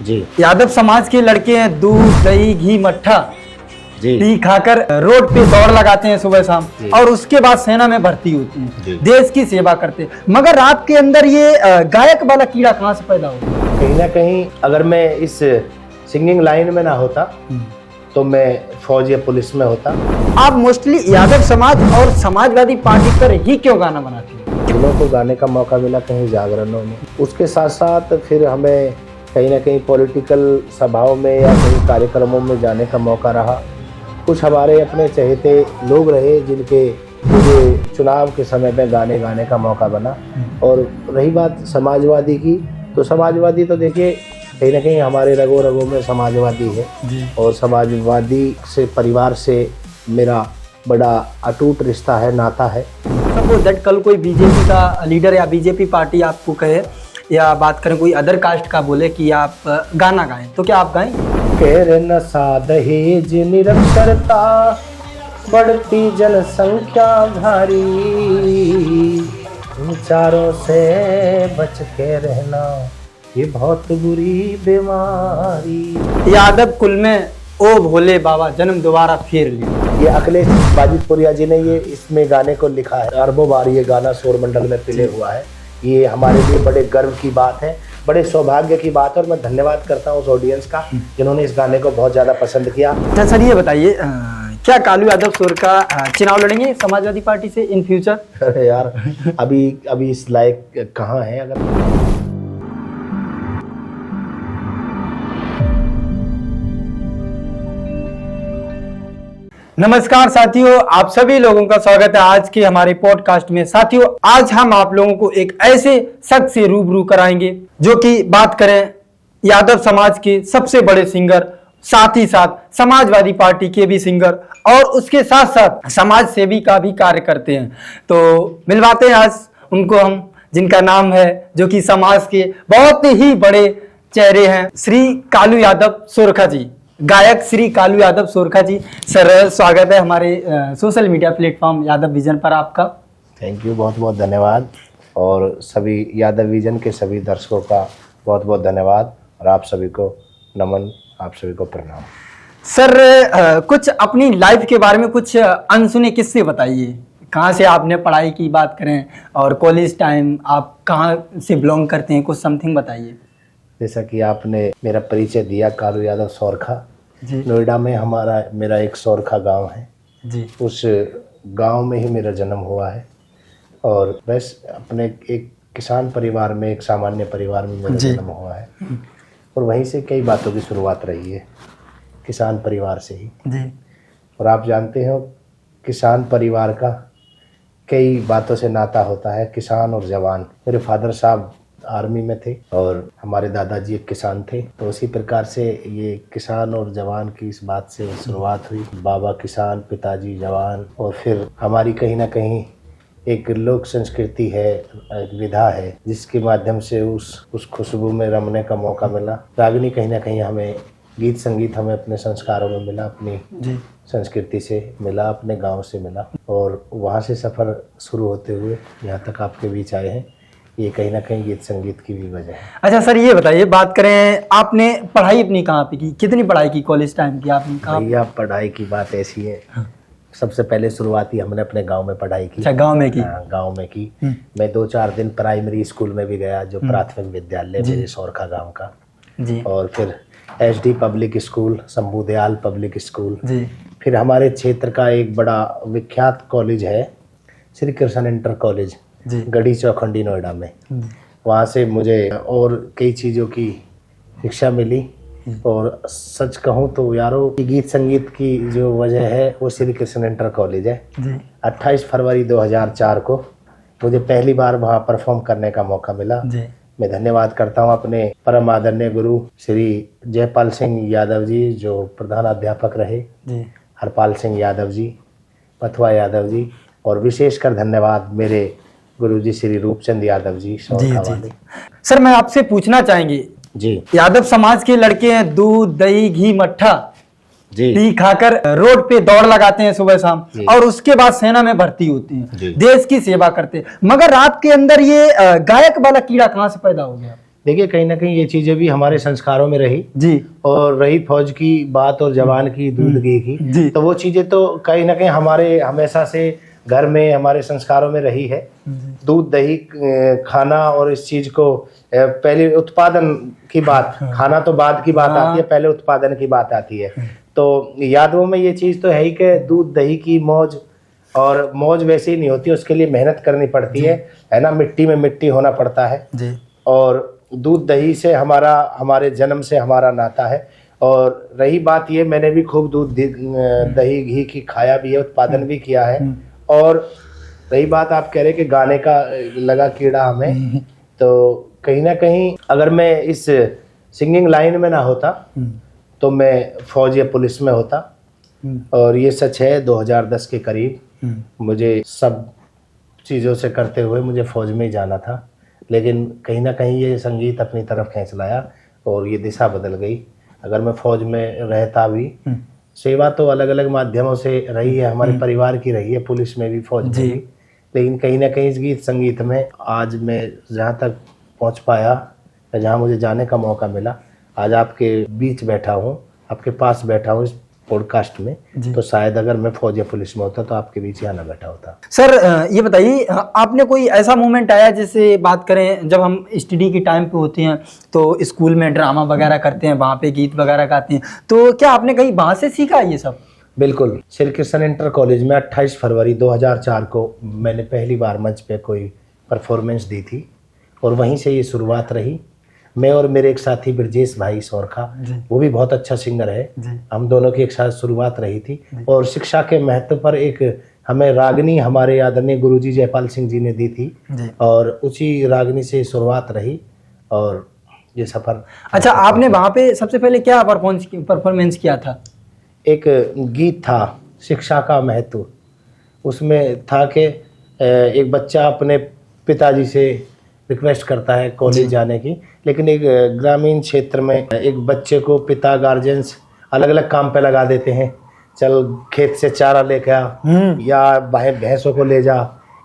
जी यादव समाज के लड़के हैं, दूध दही घी मट्ठा जी पी खाकर रोड पे दौड़ लगाते हैं सुबह शाम जी। और उसके बाद सेना में भर्ती होते जी। हैं, देश की सेवा करते हैं। मगर आपके अंदर ये गायक वाला कीड़ा कहाँ से पैदा हुआ? कहीं ना कहीं अगर मैं इस सिंगिंग लाइन में ना होता तो मैं फौज या पुलिस में होता। आप मोस्टली यादव समाज और समाजवादी पार्टी पर ही क्यों गाना बनाते हैं? जिलों को गाने का मौका मिला कहीं जागरणों में, उसके साथ साथ फिर हमें कहीं ना कहीं पॉलिटिकल सभाओं में या कहीं कार्यक्रमों में जाने का मौका रहा। कुछ हमारे अपने चहेते लोग रहे जिनके मुझे चुनाव के समय में गाने का मौका बना। और रही बात समाजवादी की, तो समाजवादी तो देखिए कहीं ना कहीं हमारे रगों रगों में समाजवादी है और समाजवादी से परिवार से मेरा बड़ा अटूट रिश्ता है, नाता है। सपोज दैट कल कोई बीजेपी का लीडर या बीजेपी पार्टी आपको कहे या बात करें कोई अदर कास्ट का बोले कि आप गाना गाएं, तो क्या आप गाएं? कह नशा दहेज निरक्षरता बढ़ती जनसंख्या भारी, इन चारों से बच के रहना ये बहुत बुरी बीमारी। यादव कुल में ओ भोले बाबा जन्म दोबारा फेर ले। ये अखिलेश बाजितपुरिया जी ने ये इसमें गाने को लिखा है। अरबों बार ये गाना शोरमंडल में प्ले हुआ है। ये हमारे लिए बड़े गर्व की बात है, बड़े सौभाग्य की बात है और मैं धन्यवाद करता हूँ उस ऑडियंस का जिन्होंने इस गाने को बहुत ज़्यादा पसंद किया। अच्छा सर, ये बताइए क्या कालू यादव सोरका चुनाव लड़ेंगे समाजवादी पार्टी से इन फ्यूचर? अरे यार अभी इस लायक कहाँ है। अगर नमस्कार साथियों, आप सभी लोगों का स्वागत है आज के हमारे पॉडकास्ट में। साथियों, आज हम आप लोगों को एक ऐसे शख्स से रूबरू कराएंगे जो कि बात करें यादव समाज के सबसे बड़े सिंगर, साथ ही साथ समाजवादी पार्टी के भी सिंगर और उसके साथ साथ समाज सेवी का भी कार्य करते हैं। तो मिलवाते हैं आज उनको हम, जिनका नाम है जो कि समाज के बहुत ही बड़े चेहरे हैं, श्री कालू यादव सोरखा जी, गायक श्री कालू यादव सोरखा जी। सर स्वागत है हमारे social media platform Yadav vision पर आपका। थैंक यू, बहुत बहुत धन्यवाद। और सभी यादव विजन के सभी दर्शकों का बहुत बहुत धन्यवाद और आप सभी को नमन, आप सभी को प्रणाम। सर कुछ अपनी लाइफ के बारे में कुछ अनसुने किस्से बताइए। कहाँ से आपने पढ़ाई की बात करें और कॉलेज टाइम आप कहाँ से बिलोंग करते हैं, कुछ समथिंग बताइए। जैसा कि आपने मेरा परिचय दिया, कालू यादव सोरखा, नोएडा में मेरा एक सोरखा गांव है जी। उस गांव में ही मेरा जन्म हुआ है और बस अपने एक किसान परिवार में, एक सामान्य परिवार में मेरा जन्म हुआ है और वहीं से कई बातों की शुरुआत रही है, किसान परिवार से ही जी। और आप जानते हो किसान परिवार का कई बातों से नाता होता है, किसान और जवान। मेरे फादर साहब आर्मी में थे और हमारे दादाजी एक किसान थे, तो उसी प्रकार से ये किसान और जवान की इस बात से शुरुआत हुई। बाबा किसान, पिताजी जवान और फिर हमारी कहीं ना कहीं एक लोक संस्कृति है, एक विधा है जिसके माध्यम से उस खुशबू में रमने का मौका मिला। रागिनी कहीं ना कहीं हमें गीत संगीत हमें अपने संस्कारों में मिला, अपनी संस्कृति से मिला, अपने गांव से मिला और वहाँ से सफ़र शुरू होते हुए यहाँ तक आपके बीच आए हैं। ये कहीं ना कहीं गीत संगीत की भी वजह है। अच्छा सर, ये बताइए, बात करें आपने पढ़ाई अपनी कहाँ पे की, कितनी पढ़ाई की कॉलेज टाइम की आपने? भैया पढ़ाई की बात ऐसी है, सबसे पहले शुरुआत ही हमने अपने गांव में पढ़ाई की। अच्छा, गांव में की? गांव में की। मैं 2-4 दिन प्राइमरी स्कूल में भी गया, जो प्राथमिक विद्यालय मेरे सोरखा गांव का जी। और फिर SD public school, Shambhu Dayal public school जी। फिर हमारे क्षेत्र का एक बड़ा विख्यात कॉलेज है श्री कृष्ण इंटर कॉलेज, गढ़ी चौखंडी नोएडा में। वहाँ से मुझे और कई चीज़ों की शिक्षा मिली और सच कहूँ तो यारों की गीत संगीत की जो वजह है वो श्री कृष्ण इंटर कॉलेज है। 28 फरवरी 2004 को मुझे पहली बार वहाँ परफॉर्म करने का मौका मिला। मैं धन्यवाद करता हूँ अपने परम आदरणीय गुरु श्री जयपाल सिंह यादव जी, जो प्रधान अध्यापक रहे, हरपाल सिंह यादव जी, पथवा यादव जी, और विशेषकर धन्यवाद मेरे गुरुजी श्री रूपचंद यादव जी, जी। सर मैं आपसे पूछना चाहेंगे जी, यादव समाज के लड़के हैं, दूध दही घी मट्ठा पी खाकर रोड पे दौड़ लगाते हैं सुबह शाम और उसके बाद सेना में भर्ती होती हैं, देश की सेवा करते हैं। मगर आपके अंदर ये गायक वाला कीड़ा कहाँ से पैदा हो गया? देखिए कहीं ना कहीं ये चीजें भी हमारे संस्कारों में रही जी और रही फौज की बात और जवान की दूध घी जी। की, तो वो चीजें तो कहीं ना कहीं हमारे हमेशा से घर में हमारे संस्कारों में रही है। दूध दही खाना और इस चीज को पहले उत्पादन की बात, खाना तो बाद की बात आती है, पहले उत्पादन की बात आती है। तो यादवों में ये चीज तो है ही कि दूध दही की मौज, और मौज वैसे ही नहीं होती, उसके लिए मेहनत करनी पड़ती है ना, मिट्टी में मिट्टी होना पड़ता है जी। और दूध दही से हमारे जन्म से हमारा नाता है। और रही बात ये, मैंने भी खूब दूध दही घी की खाया भी है, उत्पादन भी किया है। और रही बात आप कह रहे कि गाने का लगा कीड़ा हमें, तो कहीं ना कहीं अगर मैं इस सिंगिंग लाइन में ना होता तो मैं फौज या पुलिस में होता। और ये सच है, 2010 के करीब मुझे सब चीज़ों से करते हुए मुझे फौज में ही जाना था, लेकिन कहीं ना कहीं ये संगीत अपनी तरफ खींच लाया और ये दिशा बदल गई। अगर मैं फौज में रहता भी, सेवा तो अलग अलग माध्यमों से रही है, हमारे परिवार की रही है, पुलिस में भी फौज में भी, लेकिन कहीं ना कहीं इस गीत संगीत में आज मैं जहाँ तक पहुँच पाया, जहाँ मुझे जाने का मौका मिला, आज आपके बीच बैठा हूँ, आपके पास बैठा हूँ इस पॉडकास्ट में, तो शायद अगर मैं फौज या पुलिस में होता तो आपके बीच यहाँ ना बैठा होता। सर ये बताइए, आपने कोई ऐसा मोमेंट आया, जैसे बात करें जब हम स्टडी के टाइम पे होते हैं तो स्कूल में ड्रामा वगैरह करते हैं, वहाँ पे गीत वगैरह गाते हैं, तो क्या आपने कहीं वहाँ से सीखा ये सब? बिल्कुल, श्री कृष्ण इंटर कॉलेज में 28 फरवरी 2004 को मैंने पहली बार मंच पे कोई परफॉर्मेंस दी थी और वहीं से ये शुरुआत रही। मैं और मेरे एक साथी ब्रजेश भाई सोरखा, वो भी बहुत अच्छा सिंगर है, हम दोनों की एक साथ शुरुआत रही थी। और शिक्षा के महत्व पर एक हमें रागनी हमारे आदरणीय गुरुजी जयपाल सिंह जी ने दी थी और उसी रागनी से शुरुआत रही और ये सफर। अच्छा, आपने वहाँ पे सबसे पहले क्या परफॉर्मेंस किया था? एक गीत था शिक्षा का महत्व, उसमें था कि एक बच्चा अपने पिताजी से रिक्वेस्ट करता है कॉलेज जाने की, लेकिन एक ग्रामीण क्षेत्र में एक बच्चे को पिता गार्जियंस अलग अलग काम पे लगा देते हैं, चल खेत से चारा लेके आ या भैंसों को ले जा।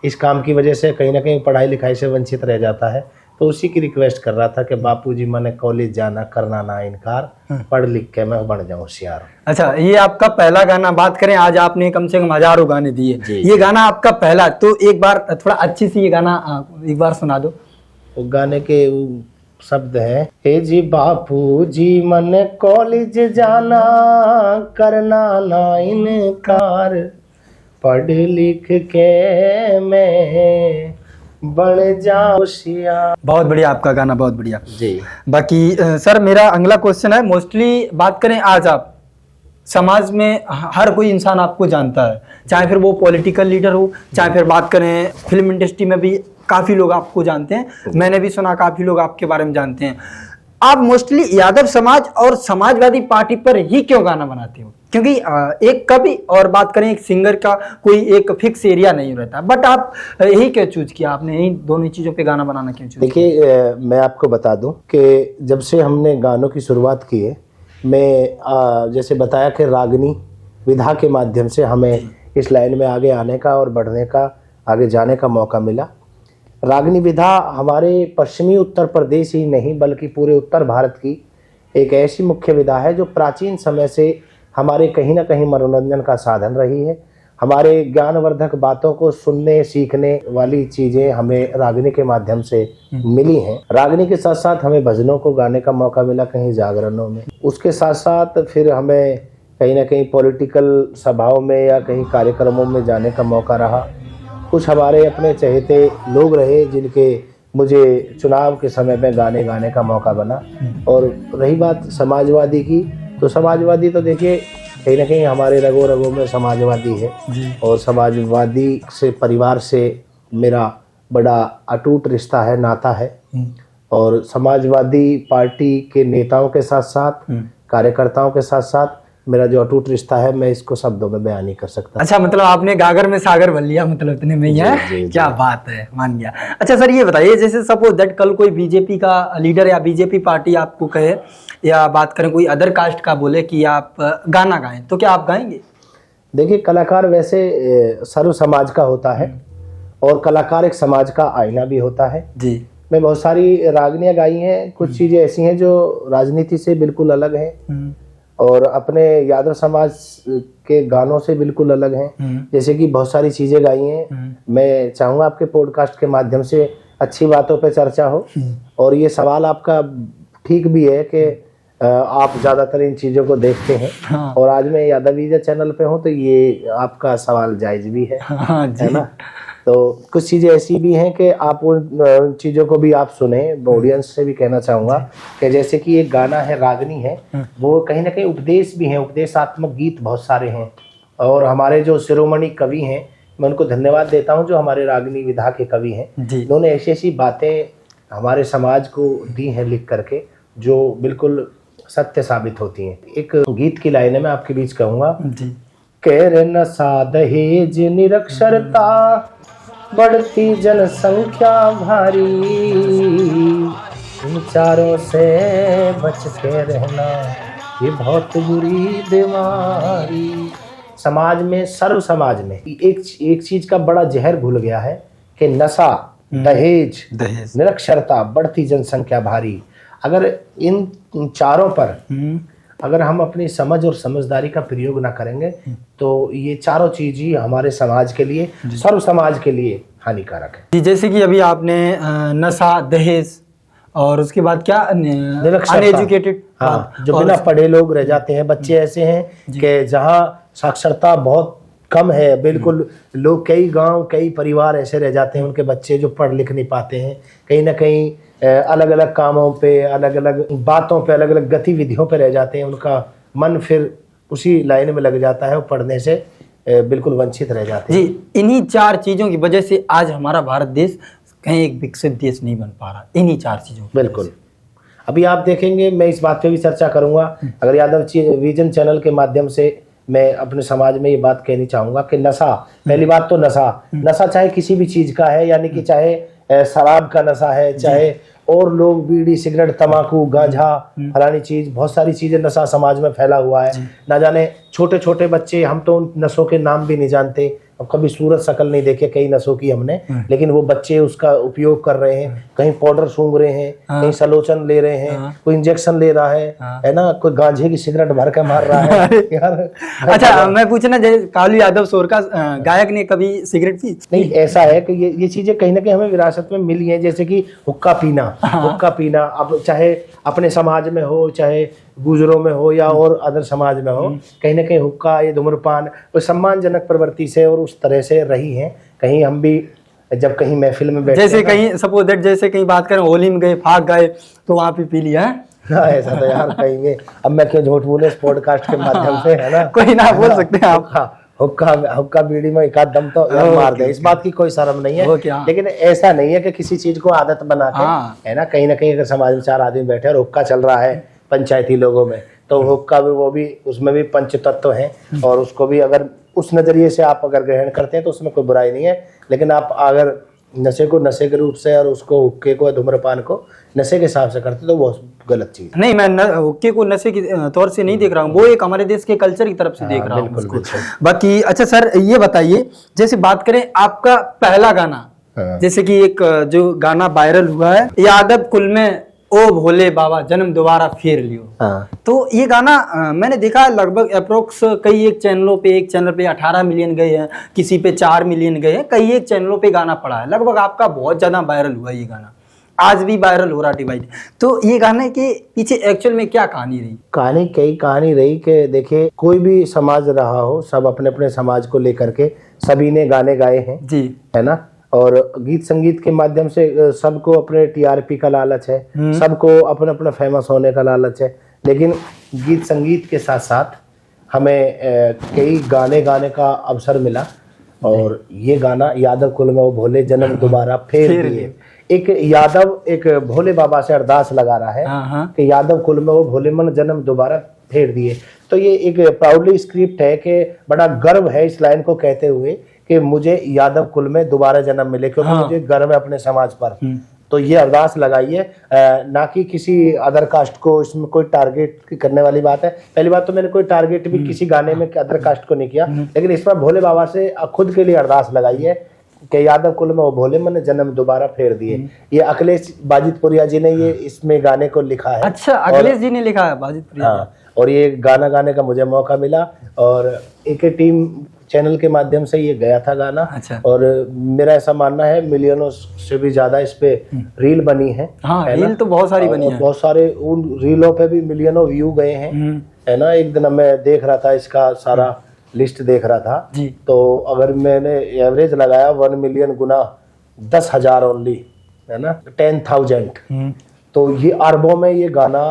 इस काम की वजह से कहीं ना कहीं पढ़ाई लिखाई से वंचित रह जाता है। तो उसी की रिक्वेस्ट कर रहा था कि बापूजी मैंने कॉलेज जाना करना ना इनकार, पढ़ लिख के मैं बन जाऊँ होशियार। अच्छा, ये आपका पहला गाना, बात करें आज आपने कम से कम हजारों गाने दिए, ये गाना आपका पहला, तो एक बार थोड़ा अच्छी सी ये गाना एक बार सुना दो। वो गाने के शब्द हैं, हे जी बापूजी मैंने कॉलेज जाना करना ना इनकार, पढ़ लिख के मैं बन जाऊं होशियार। बहुत बढ़िया आपका गाना, बहुत बढ़िया जी। बाकी सर मेरा अगला क्वेश्चन है, मोस्टली बात करें आज आप समाज में हर कोई इंसान आपको जानता है, चाहे फिर वो पॉलिटिकल लीडर हो, चाहे फिर बात करें फिल्म इंडस्ट्री में भी काफ़ी लोग आपको जानते हैं, मैंने भी सुना काफ़ी लोग आपके बारे में जानते हैं। आप मोस्टली यादव समाज और समाजवादी पार्टी पर ही क्यों गाना बनाते हो? क्योंकि एक कवि और बात करें एक सिंगर का कोई एक फिक्स एरिया नहीं रहता, बट आप यही क्यों चूज किया, आपने यही दोनों चीज़ों पे गाना बनाना क्यों चूज किया? देखिए मैं आपको बता दूं कि जब से हमने गानों की शुरुआत की है, मैं जैसे बताया कि रागनी विधा के माध्यम से हमें इस लाइन में आगे आने का और बढ़ने का, आगे जाने का मौका मिला। रागनी विधा हमारे पश्चिमी उत्तर प्रदेश ही नहीं बल्कि पूरे उत्तर भारत की एक ऐसी मुख्य विधा है जो प्राचीन समय से हमारे कहीं ना कहीं मनोरंजन का साधन रही है। हमारे ज्ञानवर्धक बातों को सुनने सीखने वाली चीज़ें हमें रागनी के माध्यम से मिली हैं। रागनी के साथ साथ हमें भजनों को गाने का मौका मिला कहीं जागरणों में, उसके साथ साथ फिर हमें कहीं ना कहीं पॉलिटिकल सभाओं में या कहीं कार्यक्रमों में जाने का मौका रहा। कुछ हमारे अपने चहेते लोग रहे जिनके मुझे चुनाव के समय में गाने का मौका बना। और रही बात समाजवादी की, तो समाजवादी तो देखिए कहीं ना कहीं हमारे रगों रगों में समाजवादी है और समाजवादी से परिवार से मेरा बड़ा अटूट रिश्ता है, नाता है। और समाजवादी पार्टी के नेताओं के साथ साथ कार्यकर्ताओं के साथ साथ मेरा जो अटूट रिश्ता है, मैं इसको शब्दों में बयान नहीं कर सकता। अच्छा, मतलब आपने गागर में सागर भर लिया, मतलब इतने में ही है। क्या बात है, मान गया। अच्छा सर ये बताइए, जैसे सपोज दैट कल कोई बीजेपी का लीडर या बीजेपी पार्टी आपको कहे या बात करें कोई अदर कास्ट का बोले कि आप गाना गाएं, तो क्या आप गाएंगे? देखिए कलाकार वैसे सर्व समाज का होता है और कलाकार एक समाज का आईना भी होता है जी। में बहुत सारी रागनियां गाई हैं। कुछ चीजें ऐसी हैं जो राजनीति से बिल्कुल अलग हैं और अपने यादव समाज के गानों से बिल्कुल अलग हैं। जैसे कि बहुत सारी चीजें गाई हैं। मैं चाहूंगा आपके पॉडकास्ट के माध्यम से अच्छी बातों पे चर्चा हो। और ये सवाल आपका ठीक भी है कि आप ज्यादातर इन चीजों को देखते हैं। हाँ। और आज मैं यादवीजा चैनल पे हूँ तो ये आपका सवाल जायज भी है। हाँ जी। है ना। तो कुछ चीजें ऐसी भी हैं कि आप उन चीजों को भी आप सुने। ऑडियंस से भी कहना चाहूंगा कि जैसे कि एक गाना है रागनी है, वो कहीं ना कहीं उपदेश भी है, उपदेशात्मक गीत बहुत सारे हैं। और हमारे जो शिरोमणि कवि हैं, मैं उनको धन्यवाद देता हूं जो हमारे रागनी विधा के कवि हैं। उन्होंने ऐसी ऐसी बातें हमारे समाज को दी हैं लिख करके जो बिल्कुल सत्य साबित होती हैं। एक गीत की लाइन है, मैं आपके बीच कहूंगा। कह नशा दहेज निरक्षरता बढ़ती जनसंख्या भारी, इन चारों से बच के रहना ये बहुत बुरी बीमारी। समाज में, सर्व समाज में एक चीज का बड़ा जहर घुल गया है कि नशा, दहेज, निरक्षरता, बढ़ती जनसंख्या भारी। अगर इन चारों पर अगर हम अपनी समझ और समझदारी का प्रयोग ना करेंगे तो ये चारों चीज ही हमारे समाज के लिए, सर्व समाज के लिए हानिकारक है। जैसे कि अभी आपने नशा, दहेज और उसके बाद क्या अनएजुकेटेड, हाँ, जो बिना पढ़े लोग रह जाते हैं। बच्चे ऐसे हैं कि जहाँ साक्षरता बहुत कम है, बिल्कुल लोग, कई गांव, कई परिवार ऐसे रह जाते हैं, उनके बच्चे जो पढ़ लिख नहीं पाते हैं, कहीं ना कहीं अलग अलग कामों पे, अलग अलग बातों पे, अलग अलग गतिविधियों पे रह जाते हैं। उनका मन फिर उसी लाइन में लग जाता है, वो पढ़ने से बिल्कुल वंचित रह जाते हैं। जी, इन्हीं चार चीजों की वजह से आज हमारा भारत देश कहीं एक विकसित देश नहीं बन पा रहा, इन्हीं चार चीजों। बिल्कुल। अभी आप देखेंगे, मैं इस बात पे भी चर्चा करूंगा। अगर यादव विजन चैनल के माध्यम से मैं अपने समाज में ये बात कहनी चाहूंगा कि नशा, पहली बात तो नशा चाहे किसी भी चीज का है, यानी कि चाहे शराब का नशा है, चाहे और लोग बीड़ी, सिगरेट, तंबाकू, गांजा, फलानी चीज, बहुत सारी चीजें नशा समाज में फैला हुआ है। ना जाने छोटे छोटे बच्चे, हम तो उन नशों के नाम भी नहीं जानते, अब कभी सूरत शक्ल नहीं देखे कई नशों की हमने, लेकिन वो बच्चे उसका उपयोग कर रहे हैं। कहीं पाउडर सूंघ रहे हैं, कहीं सलोचन ले रहे हैं, कोई इंजेक्शन ले रहा है ना, कोई गांजे की सिगरेट भर के मार रहा है यार। अच्छा, मैं पूछना, जैसे कालू यादव सोर का गायक ने कभी सिगरेट पी? नहीं, ऐसा है कि ये चीजें कहीं ना कहीं हमें विरासत में मिली है। जैसे कि हुक्का पीना, अब चाहे अपने समाज में हो, चाहे गुजरों में हो या और अदर समाज में हो, कहीं ना कहीं हुक्का, ये धूम्रपान वो सम्मानजनक प्रवृत्ति से और उस तरह से रही हैं। कहीं हम भी जब कहीं महफिल में बैठे, जैसे कहीं सपोज दैट, जैसे कहीं बात करें होली में गए, फाग गए तो वहां पे पी लिया है। हाँ, ऐसा तो यार कहेंगे। अब मैं क्यों झूठ बोले इस पॉडकास्ट के माध्यम से, है ना। कोई ना बोल सकते हैं आप। हाँ, हुक्का बीड़ी में एक आध दम तो मार दे, इस बात की कोई शर्म नहीं है। लेकिन ऐसा नहीं है कि किसी चीज को आदत बना के, है ना, कहीं ना कहीं अगर समाज में 4 आदमी बैठे और हुक्का चल रहा है पंचायती लोगों में, तो हुक्का भी, वो भी, उसमें भी पंचतत्व हैं और उसको भी अगर उस नजरिए से आप अगर ग्रहण करते हैं तो उसमें कोई बुराई नहीं है। लेकिन आप अगर नशे को नशे के रूप से और उसको हुक्के को, धूम्रपान को नशे के हिसाब से करते तो वो गलत चीज नहीं। मैं हुक्के को नशे के तौर से नहीं देख रहा हूँ, वो एक हमारे देश के कल्चर की तरफ से देख रहा हूँ उसको। बाकी अच्छा सर, ये बताइए, जैसे बात करें आपका पहला गाना, जैसे कि एक जो गाना वायरल हुआ है, यादव कुल में ओ भोले बाबा जन्म दोबारा फेर लियो, तो ये गाना मैंने देखा लगभग अप्रोक्स कई एक चैनलों पे, एक चैनल पे 18 मिलियन गए हैं, किसी पे 4 मिलियन गए हैं, कई एक चैनलों पे गाना पड़ा है। लगभग आपका बहुत ज्यादा वायरल हुआ ये गाना, आज भी वायरल हो रहा डिवाइड। तो ये गाने के पीछे एक्चुअल में क्या कहानी रही? कहानी रही कि देखिए, कोई भी समाज रहा हो, सब अपने अपने समाज को लेकर के सभी ने गाने गाए हैं जी, है ना। और गीत संगीत के माध्यम से सबको अपने टीआरपी का लालच है, सबको अपना अपना फेमस होने का लालच है। लेकिन गीत संगीत के साथ साथ हमें कई गाने गाने का अवसर मिला और ये गाना यादव कुल में वो भोले जन्म दोबारा फेर दिए। एक यादव एक भोले बाबा से अरदास लगा रहा है कि यादव कुल में वो भोले मन जन्म दोबारा फेर दिए। तो ये एक प्राउडली स्क्रिप्ट है कि बड़ा गर्व है इस लाइन को कहते हुए कि मुझे यादव कुल में दोबारा जन्म मिले, क्योंकि मुझे गर्व है अपने समाज पर। तो ये अरदास लगाइए, ना कि किसी अदर कास्ट को इसमें कोई टारगेट करने वाली बात है। पहली बात तो मैंने कोई टारगेट भी किसी गाने में अदर कास्ट को नहीं किया, लेकिन इस पर भोले बाबा से खुद के लिए अरदास लगाइए के यादव कुल में वो भोले मन जन्म दोबारा फेर दिए। ये अखिलेश बाजितपुरिया जी ने ये इसमें गाने को लिखा है। अच्छा, अखिलेश जी ने लिखा है बाजितपुरिया। हाँ, और ये गाना गाने का मुझे मौका मिला और एक टीम चैनल के माध्यम से ये गया था गाना। अच्छा। और मेरा ऐसा मानना है मिलियनों से भी ज्यादा इस पे रील बनी है। हाँ, है ना? रील तो बहुत सारी बनी है। बहुत सारे उन रीलों पे भी मिलियनों व्यू गए हैं, है ना। एक दिन मैं देख रहा था इसका सारा लिस्ट देख रहा था जी। तो अगर मैंने एवरेज लगाया 1 मिलियन गुना 10,000 ओनली, है ना, 10,000, तो ये अरबों में ये गाना,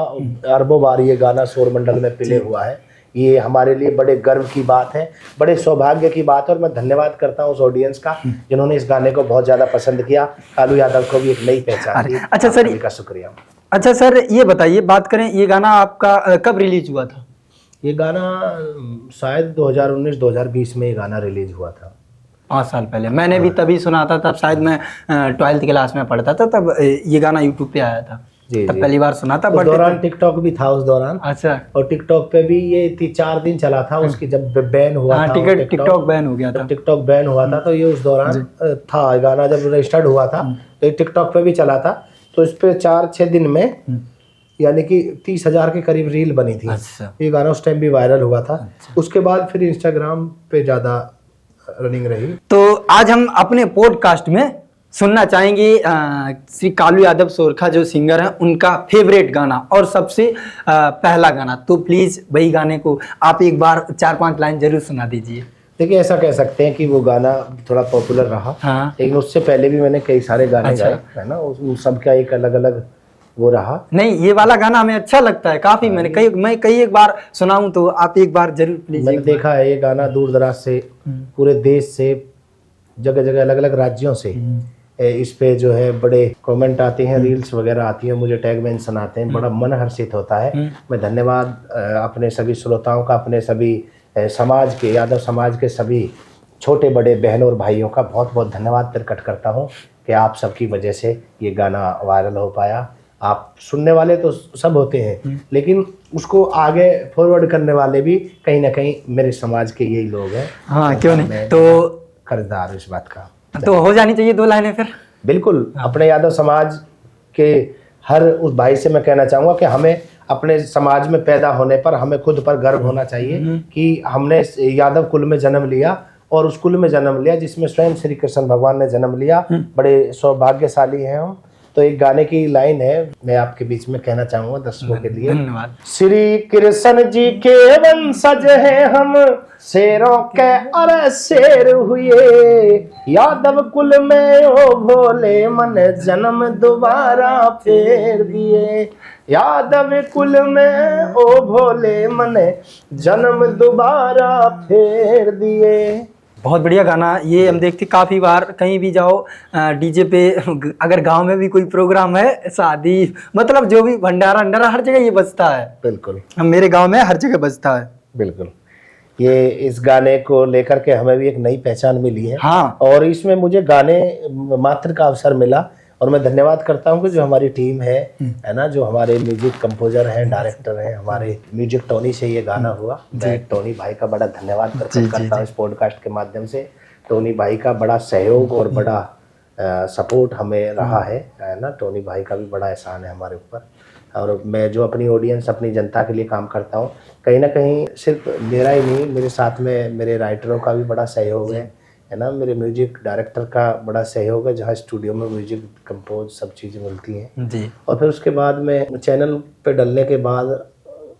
अरबों बार ये गाना शोरमंडल में प्ले हुआ है। ये हमारे लिए बड़े गर्व की बात है, बड़े सौभाग्य की बात है और मैं धन्यवाद करता हूँ उस ऑडियंस का जिन्होंने इस गाने को बहुत ज्यादा पसंद किया। कालू यादव को भी एक नई पहचान दी। अच्छा सर, का शुक्रिया। अच्छा सर, ये बताइए, बात करें ये गाना आपका कब रिलीज हुआ था? ये गाना शायद 2019-2020 में ये गाना रिलीज हुआ था, 5 साल पहले। मैंने भी तभी सुना था, तब शायद मैं 12th क्लास में पढ़ता था, तब ये गाना यूट्यूब पे आया था। जी, तब जी। पहली बार सुना था। उस दौरान टिकटॉक भी था उस दौरान। अच्छा। और टिकटॉक पे भी ये 4 दिन चला था उसकी, जब बैन हुआ था टिकटॉक बैन हो गया था। टिकटॉक बैन हुआ था तो ये उस दौरान था गाना, जब रजिस्टर्ड हुआ था तो टिकटॉक पे भी चला था। तो इस पे 4-6 दिन में यानी कि 30,000 के करीब रील बनी थी। अच्छा। ये गाना उस टाइम भी वायरल हुआ था। उसके बाद फिर इंस्टाग्राम पे ज्यादा रनिंग रही। तो आज हम अपने पॉडकास्ट में सुनना चाहेंगे श्री कालू यादव सोरखा जो सिंगर हैं, उनका फेवरेट गाना और सबसे पहला गाना। तो प्लीज वही गाने को आप एक बार 4-5 लाइन जरूर सुना दीजिए। देखिए, ऐसा कह सकते हैं कि वो गाना थोड़ा पॉपुलर रहा। हाँ। लेकिन उससे पहले भी मैंने कई सारे गाने अच्छा। गाए, है ना। उन सबका एक अलग अलग वो रहा। नहीं, ये वाला गाना हमें अच्छा लगता है काफी। मैं कई एक बार सुनाऊं तो आप एक बार जरूर प्लीज। मैंने देखा है ये गाना दूर दराज से, पूरे देश से, जगह जगह अलग अलग राज्यों से इस पे जो है बड़े कमेंट आते हैं, रील्स वगैरह आती है, मुझे टैग मेंशन आते हैं, बड़ा मन हर्षित होता है। मैं धन्यवाद अपने सभी श्रोताओं का, अपने सभी समाज के, यादव समाज के सभी छोटे बड़े बहनों और भाइयों का बहुत बहुत धन्यवाद प्रकट करता हूँ कि आप सबकी वजह से ये गाना वायरल हो पाया। आप सुनने वाले तो सब होते हैं, लेकिन उसको आगे फॉरवर्ड करने वाले भी कहीं ना कहीं मेरे समाज के यही लोग हैं। हाँ, क्यों नहीं। मैं तो खरीदार इस बात का। तो हो जानी चाहिए 2 लाइनें फिर। बिल्कुल। अपने यादव समाज के हर उस भाई से मैं कहना चाहूँगा कि हमें अपने समाज में पैदा होने पर हमें खुद पर गर्व होना चाहिए कि हमने यादव कुल में जन्म लिया और उस कुल में जन्म लिया जिसमें स्वयं श्री कृष्ण भगवान ने जन्म लिया। बड़े सौभाग्यशाली हैं हम। तो एक गाने की लाइन है, मैं आपके बीच में कहना चाहूंगा दर्शकों के लिए। धन्यवाद। श्री कृष्ण जी के वंशज हैं हम, शेरों के अरे शेर हुए, यादव कुल में ओ भोले मन जन्म दोबारा फेर दिए, यादव कुल में ओ भोले मन जन्म दोबारा फेर दिए। बहुत बढ़िया गाना। ये हम देखते काफी बार, कहीं भी जाओ डीजे पे, अगर गांव में भी कोई प्रोग्राम है, शादी, मतलब जो भी भंडारा अंडारा, हर जगह ये बजता है। बिल्कुल। मेरे गांव में हर जगह बजता है। बिल्कुल। ये इस गाने को लेकर के हमें भी एक नई पहचान मिली है। हाँ। और इसमें मुझे गाने मात्र का अवसर मिला और मैं धन्यवाद करता हूँ कि जो हमारी टीम है ना, जो हमारे म्यूजिक कंपोजर हैं, डायरेक्टर हैं, हमारे म्यूजिक टोनी से ये गाना हुआ। मैं टोनी भाई का बड़ा धन्यवाद करता हूँ इस पॉडकास्ट के माध्यम से। टोनी भाई का बड़ा सहयोग और बड़ा सपोर्ट हमें रहा है ना। टोनी भाई का भी बड़ा एहसान है हमारे ऊपर। और मैं जो अपनी ऑडियंस, अपनी जनता के लिए काम करता हूँ, कहीं ना कहीं सिर्फ मेरा ही नहीं, मेरे साथ में मेरे राइटरों का भी बड़ा सहयोग है ना। मेरे म्यूजिक डायरेक्टर का बड़ा सहयोग है, जहाँ स्टूडियो में म्यूजिक कंपोज सब चीज़ें मिलती हैं जी। और फिर उसके बाद में चैनल पे डलने के बाद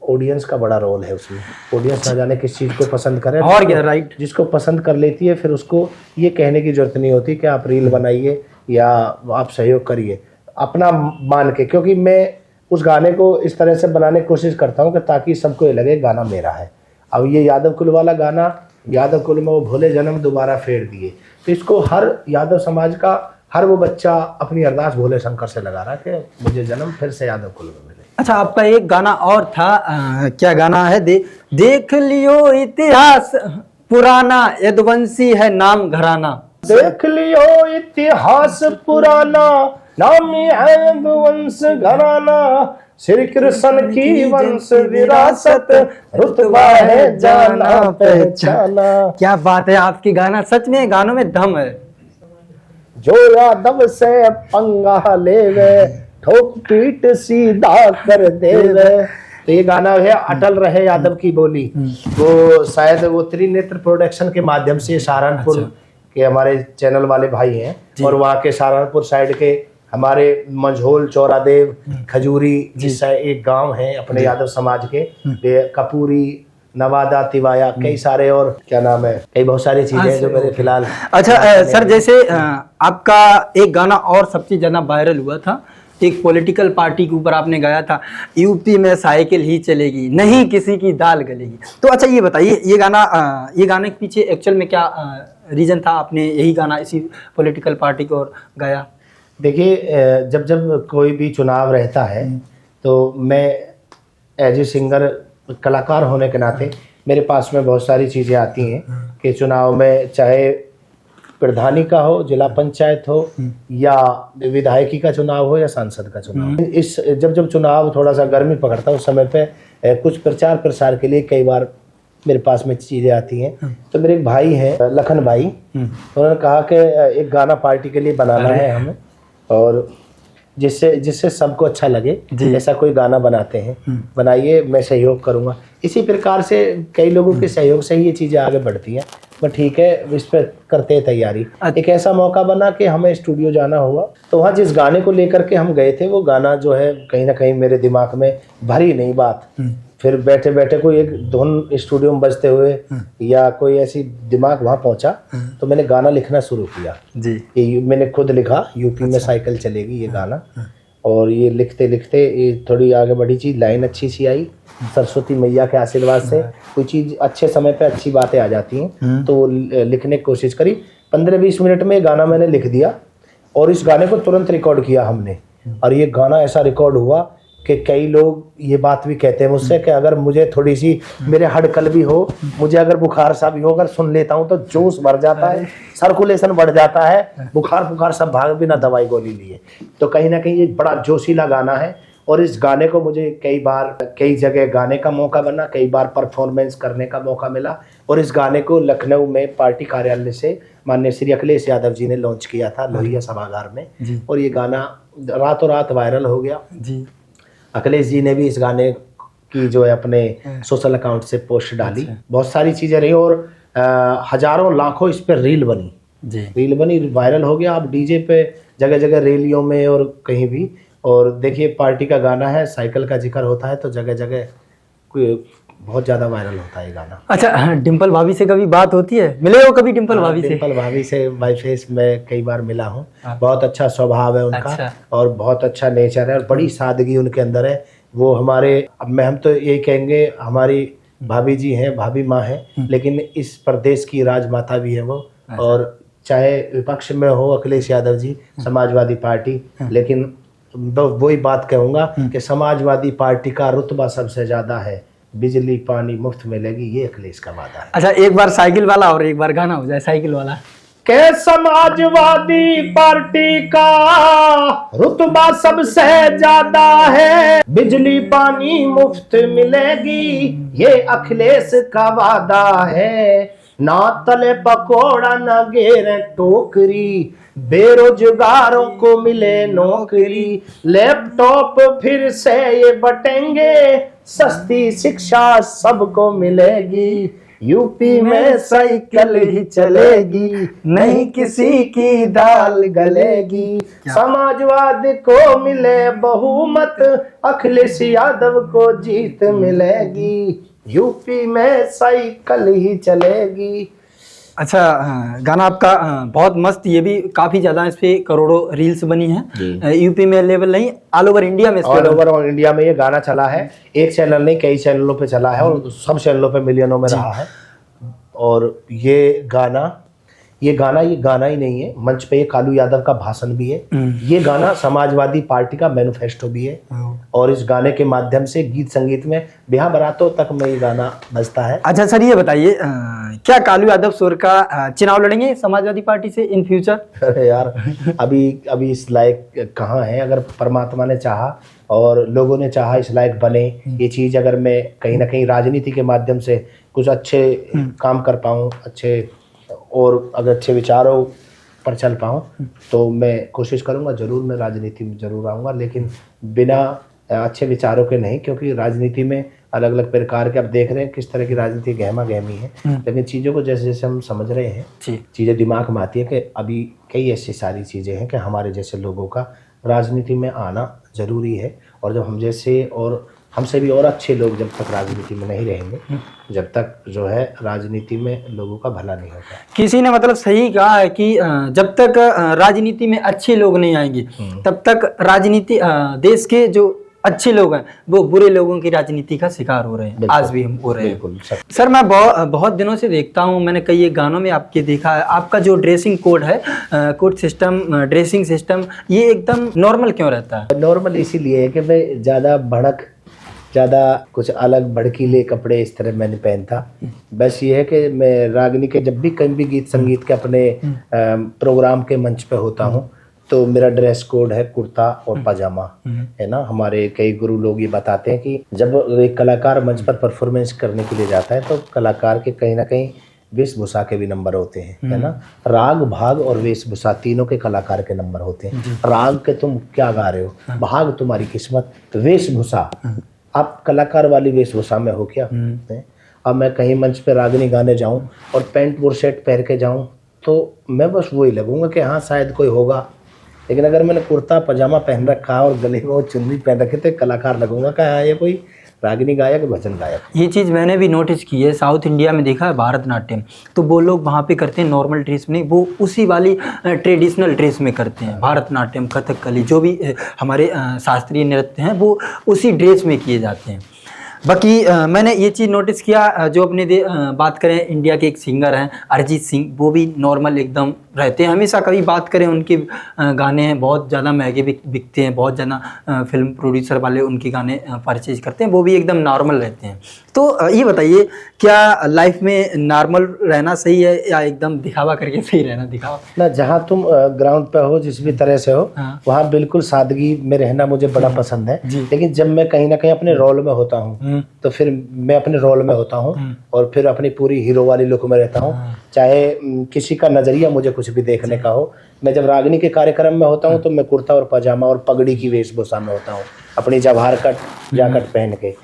ऑडियंस का बड़ा रोल है उसमें। ऑडियंस ना जाने किस चीज़ को पसंद करे और क्या, राइट। जिसको पसंद कर लेती है फिर उसको ये कहने की जरूरत नहीं होती कि आप रील बनाइए या आप सहयोग करिए, अपना मान के। क्योंकि मैं उस गाने को इस तरह से बनाने की कोशिश करता हूँ कि ताकि सबको ये लगे गाना मेरा है। अब ये यादव कुल वाला गाना, यादव कुल में वो भोले जन्म दोबारा फेर दिए, तो इसको हर यादव समाज का हर वो बच्चा अपनी अरदास भोले शंकर से लगा रहा कि मुझे जन्म फिर से यादव कुल में मिले। अच्छा, आपका एक गाना और था, क्या गाना है? देख लियो इतिहास पुराना, यदुवंशी है नाम घराना। देख लियो इतिहास पुराना, नामी है यदुवंश घराना, श्री कृष्ण की वंश विरासत, रुतबा है जाना पहचाना। क्या बात है, आपकी गाना, सच में गानों में दम है। जो यादव से पंगा लेवे, ठोक पीट सीधा कर देवे। तो ये गाना है अटल रहे यादव की बोली, वो शायद वो त्रिनेत्र प्रोडक्शन के माध्यम से सहारनपुर के हमारे चैनल वाले भाई हैं, और वहाँ के सहारनपुर साइड के हमारे मंझोल, चौरादेव, खजूरी जिससे एक गांव है अपने यादव समाज के, कपूरी, नवादा, तिवाया, कई सारे, और क्या नाम है, कई बहुत सारी चीजें जो मेरे फिलहाल। अच्छा सर, जैसे आपका एक गाना और सबसे ज्यादा वायरल हुआ था, एक पॉलिटिकल पार्टी के ऊपर आपने गाया था, यूपी में साइकिल ही चलेगी नहीं किसी की दाल गलेगी। तो अच्छा ये बताइए, ये गाने के पीछे एक्चुअल में क्या रीजन था, आपने यही गाना इसी पॉलिटिकल पार्टी को गाया? देखिए, जब जब कोई भी चुनाव रहता है तो मैं एज ए सिंगर, कलाकार होने के नाते मेरे पास में बहुत सारी चीज़ें आती हैं कि चुनाव में चाहे प्रधानी का हो, जिला पंचायत हो, या विधायकी का चुनाव हो, या सांसद का चुनाव। इस जब जब थोड़ा सा गर्मी पकड़ता है उस समय पे कुछ प्रचार प्रसार के लिए कई बार मेरे पास में चीज़ें आती हैं। तो मेरे एक भाई हैं लखन भाई, उन्होंने कहा कि एक गाना पार्टी के लिए बनाना है हमें, और जिससे सबको अच्छा लगे, ऐसा कोई गाना बनाते हैं, बनाइए, मैं सहयोग करूंगा। इसी प्रकार से कई लोगों के सहयोग से ही ये चीज़ें आगे बढ़ती हैं। पर ठीक है, इस पर करते हैं तैयारी। एक ऐसा मौका बना कि हमें स्टूडियो जाना हुआ, तो वहाँ जिस गाने को लेकर के हम गए थे, वो गाना जो है कहीं ना कहीं मेरे दिमाग में भरी नहीं बात। फिर बैठे बैठे कोई एक धुन स्टूडियो में बजते हुए या कोई ऐसी दिमाग वहाँ पहुँचा, तो मैंने गाना लिखना शुरू किया जी। ये मैंने खुद लिखा, यूपी में साइकिल चलेगी, ये गाना। और ये लिखते लिखते ये थोड़ी आगे बढ़ी चीज़, लाइन अच्छी सी आई, सरस्वती मैया के आशीर्वाद से कोई चीज़ अच्छे समय पे अच्छी बातें आ जाती हैं, तो लिखने की कोशिश करी। 15-20 मिनट में ये गाना मैंने लिख दिया, और इस गाने को तुरंत रिकॉर्ड किया हमने। और ये गाना ऐसा रिकॉर्ड हुआ कि कई लोग ये बात भी कहते हैं मुझसे कि अगर मुझे थोड़ी सी, मेरे हड़कल भी हो, मुझे अगर बुखार सा भी हो, अगर सुन लेता हूँ तो जोश भर जाता है, सर्कुलेशन बढ़ जाता है, बुखार सब भाग बिना दवाई गोली लिए। तो कहीं ना कहीं ये बड़ा जोशीला गाना है, और इस गाने को मुझे कई जगह गाने का मौका बना, कई बार परफॉर्मेंस करने का मौका मिला। और इस गाने को लखनऊ में पार्टी कार्यालय से माननीय श्री अखिलेश यादव जी ने लॉन्च किया था, लोहिया सभागार में, और ये गाना रातों रात वायरल हो गया जी। अखिलेश जी ने भी इस गाने की जो है अपने सोशल अकाउंट से पोस्ट डाली, बहुत सारी चीज़ें रही, और हजारों लाखों इस पर रील बनी, वायरल हो गया। अब डीजे पे जगह जगह रैलियों में और कहीं भी, और देखिए पार्टी का गाना है, साइकिल का जिक्र होता है, तो जगह जगह कोई बहुत ज़्यादा वायरल होता है गाना। अच्छा, डिम्पल भाभी से कभी बात होती है, मिले हो कभी डिम्पल भाभी से? डिम्पल भाभी से बाई फेस मैं कई बार मिला हूँ, बहुत अच्छा स्वभाव है उनका। अच्छा। और बहुत अच्छा नेचर है, और बड़ी सादगी उनके अंदर है। वो हमारे, अब हम तो यही कहेंगे, हमारी भाभी जी हैं, भाभी माँ हैं, लेकिन इस प्रदेश की राजमाता भी है वो। और चाहे विपक्ष में हो अखिलेश यादव जी, समाजवादी पार्टी, लेकिन वही बात कहूँगा कि समाजवादी पार्टी का रुतबा सबसे ज़्यादा है, बिजली पानी मुफ्त मिलेगी, ये अखिलेश का वादा है। अच्छा, एक बार साइकिल वाला और एक बार गाना हो जाए साइकिल वाला। के समाजवादी पार्टी का रुतबा सबसे ज्यादा है, बिजली पानी मुफ्त मिलेगी, ये अखिलेश का वादा है। ना तले पकोड़ा ना घेरे टोकरी, बेरोजगारों को मिले नौकरी, लैपटॉप फिर से ये बटेंगे, सस्ती शिक्षा सबको मिलेगी, यूपी में साइकिल ही चलेगी, नहीं किसी की दाल गलेगी, समाजवाद को मिले बहुमत, अखिलेश यादव को जीत मिलेगी, यूपी में साइकिल ही चलेगी। अच्छा, गाना आपका बहुत मस्त, ये भी काफी ज्यादा इस पे करोड़ों रील्स बनी है, यूपी में लेवल नहीं, ऑल ओवर इंडिया में, ऑल ओवर इंडिया में ये गाना चला है। एक चैनल नहीं, कई चैनलों पे चला है, और सब चैनलों पे मिलियनों में रहा है। और ये गाना ही नहीं है, मंच पे ये कालू यादव का भाषण भी है, ये गाना समाजवादी पार्टी का मैनिफेस्टो भी है। और इस गाने के माध्यम से गीत संगीत में ब्याह बारातों तक में ये गाना बजता है। अच्छा सर, ये बताइए, क्या कालू यादव सुर का चुनाव लड़ेंगे समाजवादी पार्टी से इन फ्यूचर? अरे यार, अभी इस लायक कहाँ है, अगर परमात्मा ने चाहा और लोगों ने चाहा इस लायक बने ये चीज़, अगर मैं कहीं ना कहीं राजनीति के माध्यम से कुछ अच्छे काम कर पाऊँ, अच्छे, और अगर अच्छे विचारों पर चल पाऊँ तो मैं कोशिश करूँगा, ज़रूर मैं राजनीति में ज़रूर आऊँगा, लेकिन बिना अच्छे विचारों के नहीं, क्योंकि राजनीति में अलग अलग प्रकार के आप देख रहे हैं किस तरह की राजनीति गहमा गहमी है। लेकिन चीज़ों को जैसे जैसे हम समझ रहे हैं, चीज़ें दिमाग में आती है कि अभी कई ऐसी सारी चीज़ें हैं कि हमारे जैसे लोगों का राजनीति में आना ज़रूरी है। और जब हम जैसे और हमसे भी और अच्छे लोग जब तक राजनीति में नहीं रहेंगे, जब तक जो है राजनीति में लोगों का भला नहीं होगा। किसी ने मतलब सही कहा है कि जब तक राजनीति में अच्छे लोग नहीं आएंगे तब तक राजनीति देश के जो अच्छे लोग हैं वो बुरे लोगों की राजनीति का शिकार हो रहे हैं। आज भी हम हो रहे हैं। बिल्कुल सर, मैं बहुत दिनों से देखता हूँ, मैंने कई एक गानों में आपके देखा है, आपका जो ड्रेसिंग कोड है, कोड सिस्टम, ड्रेसिंग सिस्टम, ये एकदम नॉर्मल क्यों रहता है? नॉर्मल इसीलिए है कि मैं ज़्यादा कुछ अलग भड़कीले कपड़े इस तरह मैं नहीं पहनता। बस ये है कि मैं रागनी के जब भी कहीं भी गीत संगीत के अपने प्रोग्राम के मंच पे होता हूँ तो मेरा ड्रेस कोड है कुर्ता और पजामा, है ना। हमारे कई गुरु लोग ये बताते हैं कि जब एक कलाकार मंच पर परफॉर्मेंस करने के लिए जाता है तो कलाकार के कहीं ना कहीं वेशभूषा के भी नंबर होते हैं, है ना। राग, भाग और वेशभूषा तीनों के कलाकार के नंबर होते हैं। राग के तुम क्या गा रहे हो, भाग तुम्हारी किस्मत, वेशभूषा आप कलाकार वाली वेशभूषा में हो क्या। अब मैं कहीं मंच पे रागनी गाने जाऊं और पैंट बुरशेट पहन के जाऊं तो मैं बस वही लगूंगा कि हाँ शायद कोई होगा, लेकिन अगर मैंने कुर्ता पजामा पहन रखा और गले में वो चुन्नी पहन रखे तो कलाकार लगूंगा कि हाँ ये कोई रागिनी गायक, भजन गायक। ये चीज़ मैंने भी नोटिस की है, साउथ इंडिया में देखा है भरतनाट्यम, तो वो लोग वहाँ पे करते हैं नॉर्मल ड्रेस में नहीं, वो उसी वाली ट्रेडिशनल ड्रेस में करते हैं। भरतनाट्यम, कथकली, जो भी हमारे शास्त्रीय नृत्य हैं वो उसी ड्रेस में किए जाते हैं। बाकी मैंने ये चीज़ नोटिस किया, जो अपने बात करें इंडिया के एक सिंगर हैं अरिजीत सिंह, वो भी नॉर्मल एकदम रहते हैं हमेशा। कभी बात करें उनके गाने हैं बहुत ज़्यादा महंगे बिकते हैं, बहुत ज़्यादा फिल्म प्रोड्यूसर वाले उनके गाने परचेज करते हैं, वो भी एकदम नॉर्मल रहते हैं। तो ये बताइए, क्या लाइफ में नॉर्मल रहना सही है या एकदम दिखावा करके सही रहना? दिखावा ना, जहाँ तुम ग्राउंड पे हो, जिस भी तरह से हो, वहाँ बिल्कुल सादगी में रहना मुझे बड़ा पसंद है। लेकिन जब मैं कहीं ना कहीं अपने रोल में होता हूँ तो फिर मैं अपने रोल में होता हूँ और फिर अपनी पूरी हीरो वाली लुक में रहता हूँ, चाहे किसी का नजरिया मुझे कुछ भी देखने का हो। मैं जब रागनी के कार्यक्रम में होता हूँ तो मैं कुर्ता और पजामा और पगड़ी की वेशभूषा में होता हूँ, अपनी जवाहर कट जैकेट पहन के।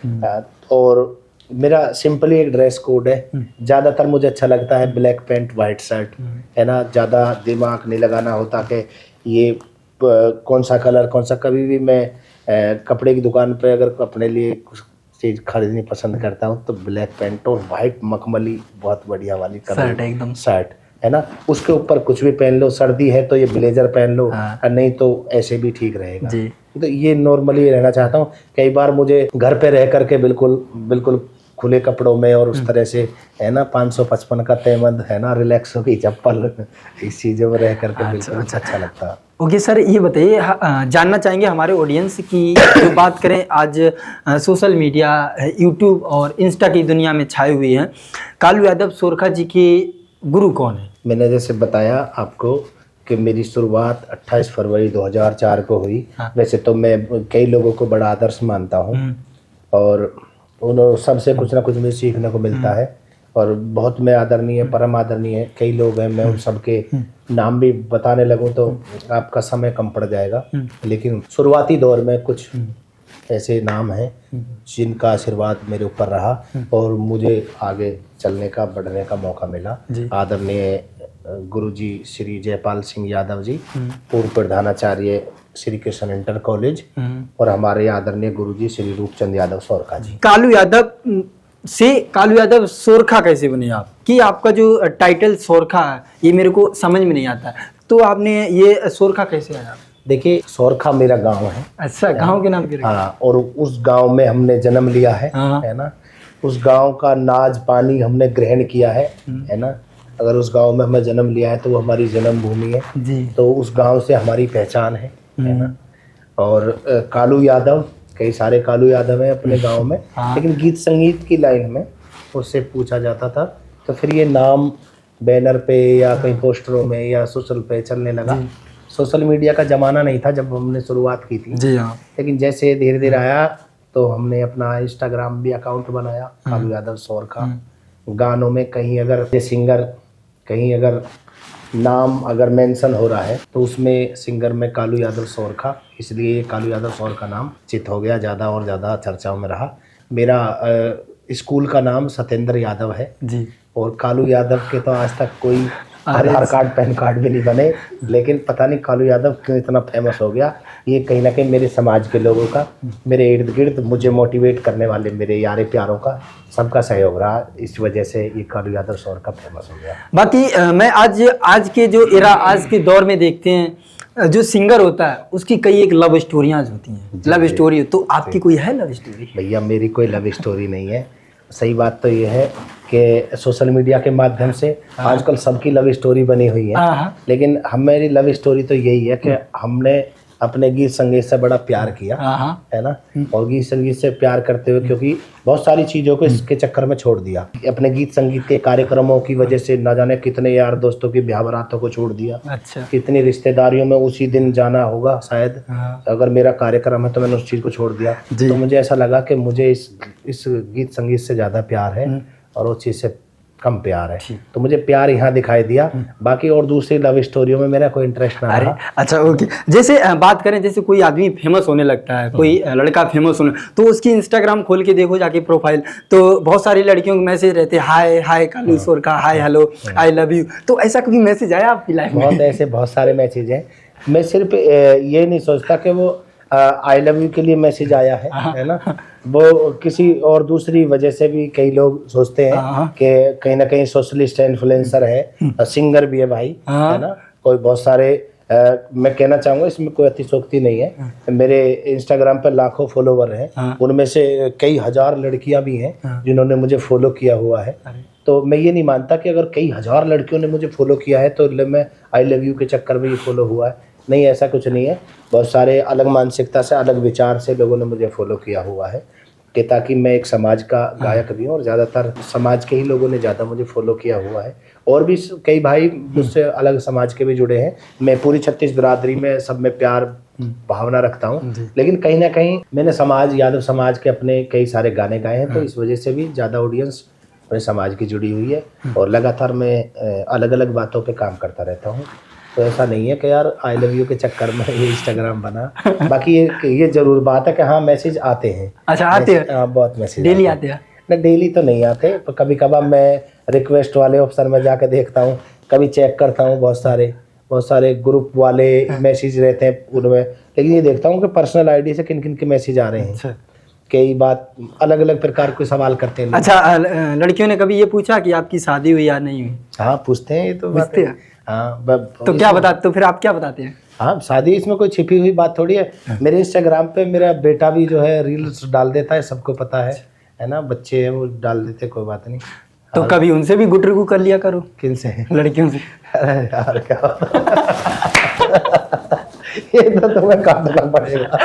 और मेरा सिंपली एक ड्रेस कोड है। ज़्यादातर मुझे अच्छा लगता है ब्लैक पैंट वाइट शर्ट, है ना। ज़्यादा दिमाग नहीं लगाना होता कि ये कौन सा कलर कौन सा। कभी भी मैं कपड़े की दुकान पे अगर अपने लिए कुछ चीज़ खरीदनी पसंद करता हूँ तो ब्लैक पैंट और वाइट मखमली बहुत बढ़िया वाली शर्ट, एकदम शर्ट, है ना। उसके ऊपर कुछ भी पहन लो, सर्दी है तो ये ब्लेजर पहन लो, और नहीं तो ऐसे भी ठीक रहेगा जी। तो ये नॉर्मली रहना चाहता हूँ। कई बार मुझे घर पे रह करके बिल्कुल खुले कपड़ों में और उस तरह से, है ना, 555 का तहमंद, है ना, रिलैक्स हो गई चप्पल, इस चीज़ों में रह करके बिल्कुल अच्छा लगता है। ओके सर, ये बताइए, जानना चाहेंगे हमारे ऑडियंस की, जो बात करें आज सोशल मीडिया, यूट्यूब और इंस्टा की दुनिया में छाए हुए हैं, कालू यादव सोरखा जी के गुरु कौन है? मैंने जैसे बताया आपको कि मेरी शुरुआत 28 फरवरी 2004 को हुई। वैसे तो मैं कई लोगों को बड़ा आदर्श मानता हूँ और उन सबसे कुछ ना कुछ मुझे सीखने को मिलता है, और बहुत मैं आदरणीय, परम आदरणीय कई लोग हैं। मैं उन सबके नाम भी बताने लगूं तो आपका समय कम पड़ जाएगा, लेकिन शुरुआती दौर में कुछ ऐसे नाम हैं जिनका आशीर्वाद मेरे ऊपर रहा और मुझे आगे चलने का, बढ़ने का मौका मिला। आदरणीय गुरुजी श्री जयपाल सिंह यादव जी, पूर्व प्रधानाचार्य श्री कृष्ण इंटर कॉलेज, और हमारे आदरणीय गुरुजी श्री रूपचंद यादव सोरखा जी। कालू यादव सोरखा कैसे बने आप? कि आपका जो टाइटल सोरखा है ये मेरे को समझ में नहीं आता, तो आपने ये सोरखा कैसे आया? देखिए, सोरखा मेरा गांव है। अच्छा, गांव के नाम के? हाँ, और उस गांव में हमने जन्म लिया है ना। उस गांव का नाज पानी हमने ग्रहण किया है ना। अगर उस गांव में हमें जन्म लिया है तो वो हमारी जन्मभूमि है जी। तो उस गांव से हमारी पहचान है ना। और कालू यादव, कई सारे कालू यादव हैं अपने गांव में, लेकिन गीत संगीत की लाइन में उससे पूछा जाता था, तो फिर ये नाम बैनर पे या कहीं पोस्टरों में या सोशल पे चलने लगा। सोशल मीडिया का ज़माना नहीं था जब हमने शुरुआत की थी जी। हाँ, लेकिन जैसे धीरे धीरे आया तो हमने अपना इंस्टाग्राम भी अकाउंट बनाया, कालू यादव सोरखा। गानों में कहीं अगर सिंगर, कहीं अगर नाम अगर मेंशन हो रहा है तो उसमें सिंगर में कालू यादव सोरखा, इसलिए ये कालू यादव सोरखा नाम चित हो गया, ज़्यादा और ज़्यादा चर्चाओं में रहा। मेरा स्कूल का नाम सत्येंद्र यादव है जी। और कालू यादव के तो आज तक कोई आधार कार्ड पैन कार्ड भी नहीं बने, लेकिन पता नहीं कालू यादव क्यों इतना फेमस हो गया। ये कहीं ना कहीं मेरे समाज के लोगों का, मेरे इर्द गिर्द मुझे मोटिवेट करने वाले मेरे यारे प्यारों का सबका सहयोग रहा, इस वजह से ये कालू यादव शोर का फेमस हो गया। बाकी मैं आज के जो एरा, आज के दौर में देखते हैं जो सिंगर होता है उसकी कई एक लव स्टोरियाँ होती हैं, लव स्टोरी। तो आपकी कोई है लव स्टोरी? भैया मेरी कोई लव स्टोरी नहीं है। सही बात तो ये है कि सोशल मीडिया के माध्यम से आजकल सबकी लव स्टोरी बनी हुई है, लेकिन हमारी लव स्टोरी तो यही है कि हमने अपने गीत संगीत से बड़ा प्यार किया है ना, और गीत संगीत से प्यार करते हुए क्योंकि बहुत सारी चीज़ों को इसके चक्कर में छोड़ दिया। अपने गीत संगीत के कार्यक्रमों की वजह से ना जाने कितने यार दोस्तों की ब्याह बरातों को छोड़ दिया। अच्छा। कितनी रिश्तेदारियों में उसी दिन जाना होगा शायद, अगर मेरा कार्यक्रम है तो मैंने उस चीज़ को छोड़ दिया। तो मुझे ऐसा लगा कि मुझे इस गीत संगीत से ज़्यादा प्यार है और उस चीज़ से कम प्यार है, तो मुझे प्यार यहाँ दिखाई दिया। बाकी और दूसरी लव स्टोरियों में मेरा कोई इंटरेस्ट ना रहा। अच्छा, ओके। जैसे बात करें, जैसे कोई आदमी फेमस होने लगता है, कोई लड़का फेमस होने, तो उसकी इंस्टाग्राम खोल के देखो जाके प्रोफाइल, तो बहुत सारी लड़कियों के मैसेज रहते हैं, हाय हाय कालू सोरखा, hi hello I love you. तो ऐसा कभी मैसेज आया आपकी लाइफ में? बहुत ऐसे बहुत सारे मैसेज हैं। मैं सिर्फ ये नहीं सोचता कि वो आई लव यू के लिए मैसेज आया है ना, वो किसी और दूसरी वजह से भी कई लोग सोचते हैं कि कहीं ना कहीं सोशलिस्ट है, इन्फ्लुएंसर है, सिंगर भी है भाई, है ना। कोई बहुत सारे मैं कहना चाहूँगा इसमें कोई अतिशोक्ति नहीं है, मेरे इंस्टाग्राम पर लाखों फॉलोवर हैं, उनमें से कई हजार लड़कियां भी हैं जिन्होंने मुझे फॉलो किया हुआ है। तो मैं ये नहीं मानता कि अगर कई हजार लड़कियों ने मुझे फॉलो किया है तो मैं आई लव यू के चक्कर में ये फॉलो हुआ है, नहीं, ऐसा कुछ नहीं है। बहुत सारे अलग मानसिकता से, अलग विचार से लोगों ने मुझे फॉलो किया हुआ है कि ताकि मैं एक समाज का गायक भी हूँ, और ज़्यादातर समाज के ही लोगों ने ज़्यादा मुझे फॉलो किया हुआ है। और भी कई भाई मुझसे अलग समाज के भी जुड़े हैं। मैं पूरी 36 बिरादरी में सब में प्यार भावना रखता हूँ, लेकिन कहीं ना कहीं मैंने यादव समाज के अपने कई सारे गाने गाए हैं, तो इस वजह से भी ज़्यादा ऑडियंस मेरे समाज की जुड़ी हुई है। और लगातार मैं अलग अलग बातों पर काम करता रहता हूँ। तो ऐसा नहीं है कि यार आई लव यू के चक्कर में ये इंस्टाग्राम बना। बाकी ये जरूर बात है कि हाँ मैसेज आते हैं। अच्छा, आते हैं? हाँ, बहुत मैसेज डेली आते हैं? नहीं, डेली तो नहीं आते, पर कभी कभार मैं रिक्वेस्ट वाले ऑप्शन में जाकर देखता हूँ, कभी चेक करता हूँ। बहुत सारे ग्रुप वाले मैसेज रहते हैं उनमें, लेकिन ये देखता हूँ कि पर्सनल आईडी से किन किन के मैसेज आ रहे हैं। कई बात अलग अलग प्रकार के सवाल करते हैं। अच्छा, लड़कियों ने कभी ये पूछा कि आपकी शादी हुई या नहीं हुई? हाँ, पूछते हैं, ये तो पूछते हैं। हाँ, तो क्या बताते, तो फिर आप क्या बताते हैं? हाँ, शादी इसमें कोई छिपी हुई बात थोड़ी है। मेरे इंस्टाग्राम पे मेरा बेटा भी जो है रील्स डाल देता है, सबको पता है ना, बच्चे हैं वो डाल देते, कोई बात नहीं। तो कभी उनसे भी गुटरगू कर लिया करो। किन से? लड़कियों से। अरे यार क्या ये तो तुम्हें काटना पड़ेगा।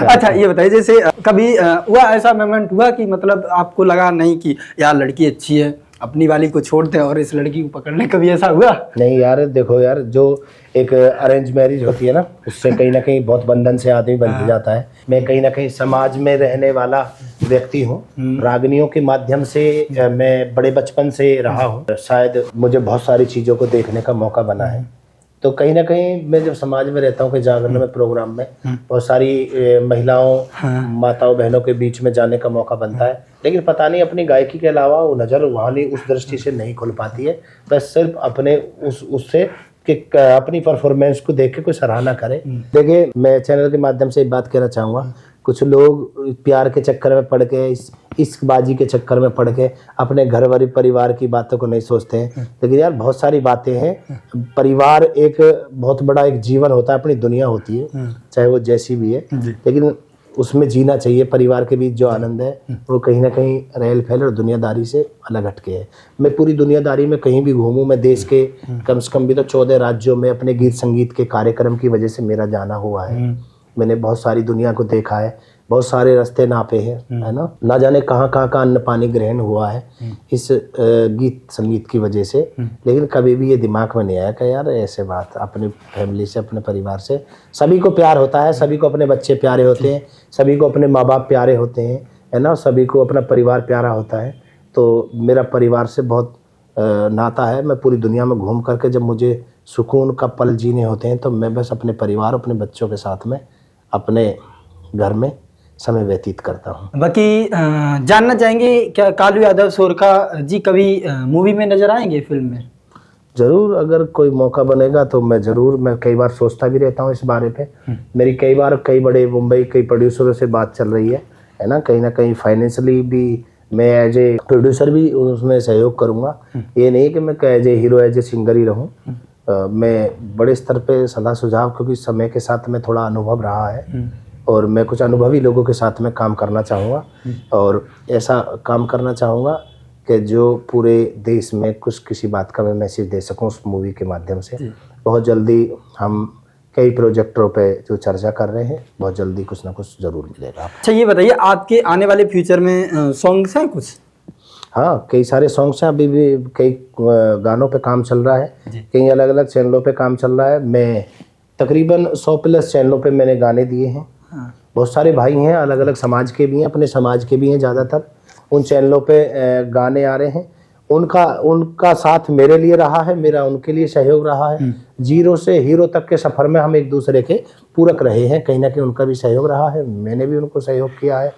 अच्छा, ये बताइए, जैसे कभी हुआ ऐसा मोमेंट हुआ कि मतलब आपको लगा नहीं कि यार लड़की अच्छी है, अपनी वाली को छोड़ते हैं और इस लड़की को पकड़ने, कभी ऐसा हुआ? नहीं यार, देखो यार, जो एक अरेंज मैरिज होती है ना, उससे कहीं ना कहीं बहुत बंधन से आदमी बंध जाता है। मैं कहीं ना कहीं समाज में रहने वाला व्यक्ति हूँ, रागनियों के माध्यम से मैं बड़े बचपन से रहा हूँ, शायद मुझे बहुत सारी चीज़ों को देखने का मौका बना है। तो कहीं ना कहीं मैं जब समाज में रहता हूँ, कि जागरण में प्रोग्राम में बहुत सारी महिलाओं, माताओं, बहनों के बीच में जाने का मौका बनता है, लेकिन पता नहीं अपनी गायकी के अलावा वो नज़र वहाँ उस दृष्टि से नहीं खुल पाती है। बस सिर्फ अपने उससे कि अपनी परफॉर्मेंस को देख के कोई सराहना करे। देखिए, मैं चैनल के माध्यम से एक बात कहना चाहूँगा, कुछ लोग प्यार के चक्कर में पड़ के, इस बाजी के चक्कर में पड़ के अपने घर वाले परिवार की बातों को नहीं सोचते हैं। लेकिन यार बहुत सारी बातें हैं। परिवार एक बहुत बड़ा एक जीवन होता है, अपनी दुनिया होती है, चाहे वो जैसी भी है, लेकिन उसमें जीना चाहिए। परिवार के बीच जो आनंद है वो कहीं ना कहीं रेल फैल और दुनियादारी से अलग हटके है। मैं पूरी दुनियादारी में कहीं भी घूमूं, मैं देश के कम से कम भी तो 14 राज्यों में अपने गीत संगीत के कार्यक्रम की वजह से मेरा जाना हुआ है। मैंने बहुत सारी दुनिया को देखा है, बहुत सारे रास्ते नापे हैं, है ना जाने कहाँ कहाँ का अन्न पानी ग्रहण हुआ है इस गीत संगीत की वजह से। लेकिन कभी भी ये दिमाग में नहीं आया कि यार ऐसे बात, अपनी फैमिली से, अपने परिवार से सभी को प्यार होता है, सभी को अपने बच्चे प्यारे होते हैं, सभी को अपने माँ बाप प्यारे होते हैं, है ना, सभी को अपना परिवार प्यारा होता है। तो मेरा परिवार से बहुत नाता है। मैं पूरी दुनिया में घूम करके जब मुझे सुकून का पल जीने होते हैं तो मैं बस अपने परिवार, अपने बच्चों के साथ में अपने घर में समय व्यतीत करता हूँ। बाकी जानना चाहेंगे क्या कालू यादव सोरका जी कभी मूवी में नजर आएंगे, फिल्म में? जरूर, अगर कोई मौका बनेगा तो मैं कई बार सोचता भी रहता हूँ इस बारे पे। मेरी कई बड़े मुंबई कई प्रोड्यूसरों से बात चल रही है ना कहीं फाइनेंशियली भी मैं एज ए प्रोड्यूसर भी उसमें सहयोग करूँगा। ये नहीं कि मैं as a hero, as a singer ही रहूँ। मैं बड़े स्तर पे सलाह सुझाव, क्योंकि समय के साथ में थोड़ा अनुभव रहा है और मैं कुछ अनुभवी लोगों के साथ में काम करना चाहूँगा और ऐसा काम करना चाहूँगा कि जो पूरे देश में किसी बात का मैं मैसेज दे सकूँ उस मूवी के माध्यम से। बहुत जल्दी हम कई प्रोजेक्टों पे जो चर्चा कर रहे हैं, बहुत जल्दी कुछ ना कुछ जरूर मिलेगा। अच्छा ये बताइए, आपके आने वाले फ्यूचर में सॉन्ग्स हैं कुछ? हाँ, कई सारे सॉन्ग्स हैं। अभी भी कई गानों पे काम चल रहा है, कई अलग अलग चैनलों पे काम चल रहा है। मैं तकरीबन 100+ चैनलों पे मैंने गाने दिए हैं। बहुत सारे भाई हैं, अलग अलग समाज के भी हैं, अपने समाज के भी हैं। ज़्यादातर उन चैनलों पे गाने आ रहे हैं। उनका साथ मेरे लिए रहा है, मेरा उनके लिए सहयोग रहा है। जीरो से हीरो तक के सफ़र में हम एक दूसरे के पूरक रहे हैं। कहीं ना कहीं उनका भी सहयोग रहा है, मैंने भी उनको सहयोग किया है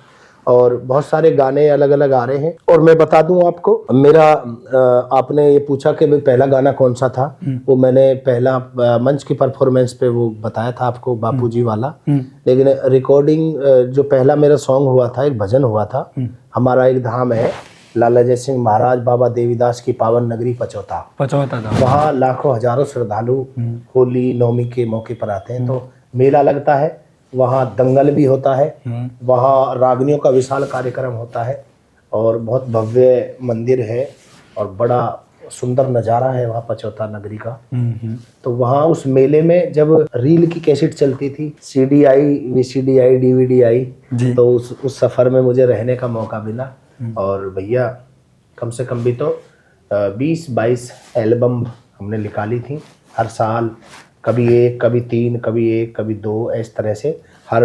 और बहुत सारे गाने अलग अलग आ रहे हैं। और मैं बता दूं आपको, मेरा आपने ये पूछा कि भाई पहला गाना कौन सा था, वो मैंने पहला मंच की परफॉर्मेंस पे वो बताया था आपको, बापूजी वाला। लेकिन रिकॉर्डिंग जो पहला मेरा सॉन्ग हुआ था, एक भजन हुआ था, हमारा एक धाम है लाला जय सिंह महाराज बाबा देवीदास की पावन नगरी पचौता था। वहाँ लाखों हजारों श्रद्धालु होली नवमी के मौके पर आते हैं, तो मेला लगता है, वहाँ दंगल भी होता है, वहाँ रागनियों का विशाल कार्यक्रम होता है और बहुत भव्य मंदिर है और बड़ा सुंदर नज़ारा है वहाँ पचौता नगरी का। तो वहाँ उस मेले में जब रील की कैसेट चलती थी, CD आई, VCD आई, DVD आई, तो उस सफ़र में मुझे रहने का मौका मिला। और भैया कम से कम भी तो 20-22 एल्बम हमने निकाली थी हर साल, कभी 1, कभी 3, कभी 1, कभी 2, इस तरह से हर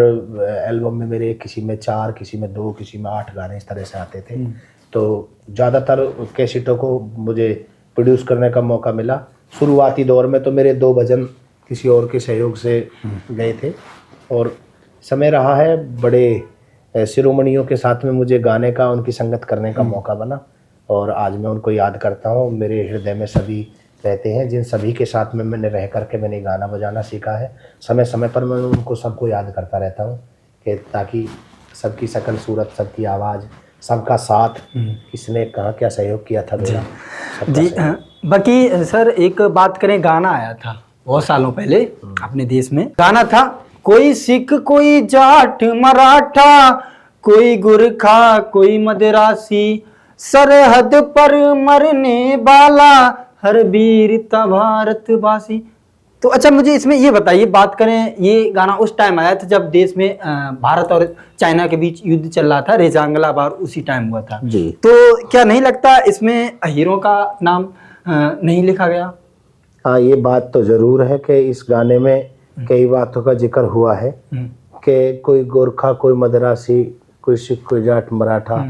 एल्बम में मेरे किसी में 4, किसी में 2, किसी में 8 गाने इस तरह से आते थे। तो ज़्यादातर कैसेटों को मुझे प्रोड्यूस करने का मौका मिला। शुरुआती दौर में तो मेरे 2 भजन किसी और के सहयोग से गए थे और समय रहा है बड़े शिरोमणियों के साथ में मुझे गाने का, उनकी संगत करने का मौका बना और आज मैं उनको याद करता हूँ। मेरे हृदय में सभी रहते हैं, जिन सभी के साथ में मैंने रह करके मैंने गाना बजाना सीखा है। समय समय पर मैं उनको सबको याद करता रहता हूँ कि ताकि सबकी शकल सूरत, सबकी आवाज़, सबका साथ, किसने कहाँ क्या सहयोग किया था मेरा जी। बाकी सर एक बात करें, गाना आया था बहुत सालों पहले अपने देश में, गाना था कोई सिख कोई जाट मराठा, कोई गुरखा कोई मदरासी, सरहद पर मरने वाला हर वीर ता भारतवासी। तो अच्छा मुझे इसमें ये बताइए, बात करें, ये गाना उस टाइम आया था जब देश में भारत और चाइना के बीच युद्ध चल रहा था, रेजांगला वार उसी टाइम हुआ था जी। तो क्या नहीं लगता इसमें हीरो का नाम नहीं लिखा गया? हाँ, ये बात तो जरूर है कि इस गाने में कई बातों का जिक्र हुआ है कि कोई गोरखा कोई मदरासी, कोई सिख कोई जाट मराठा,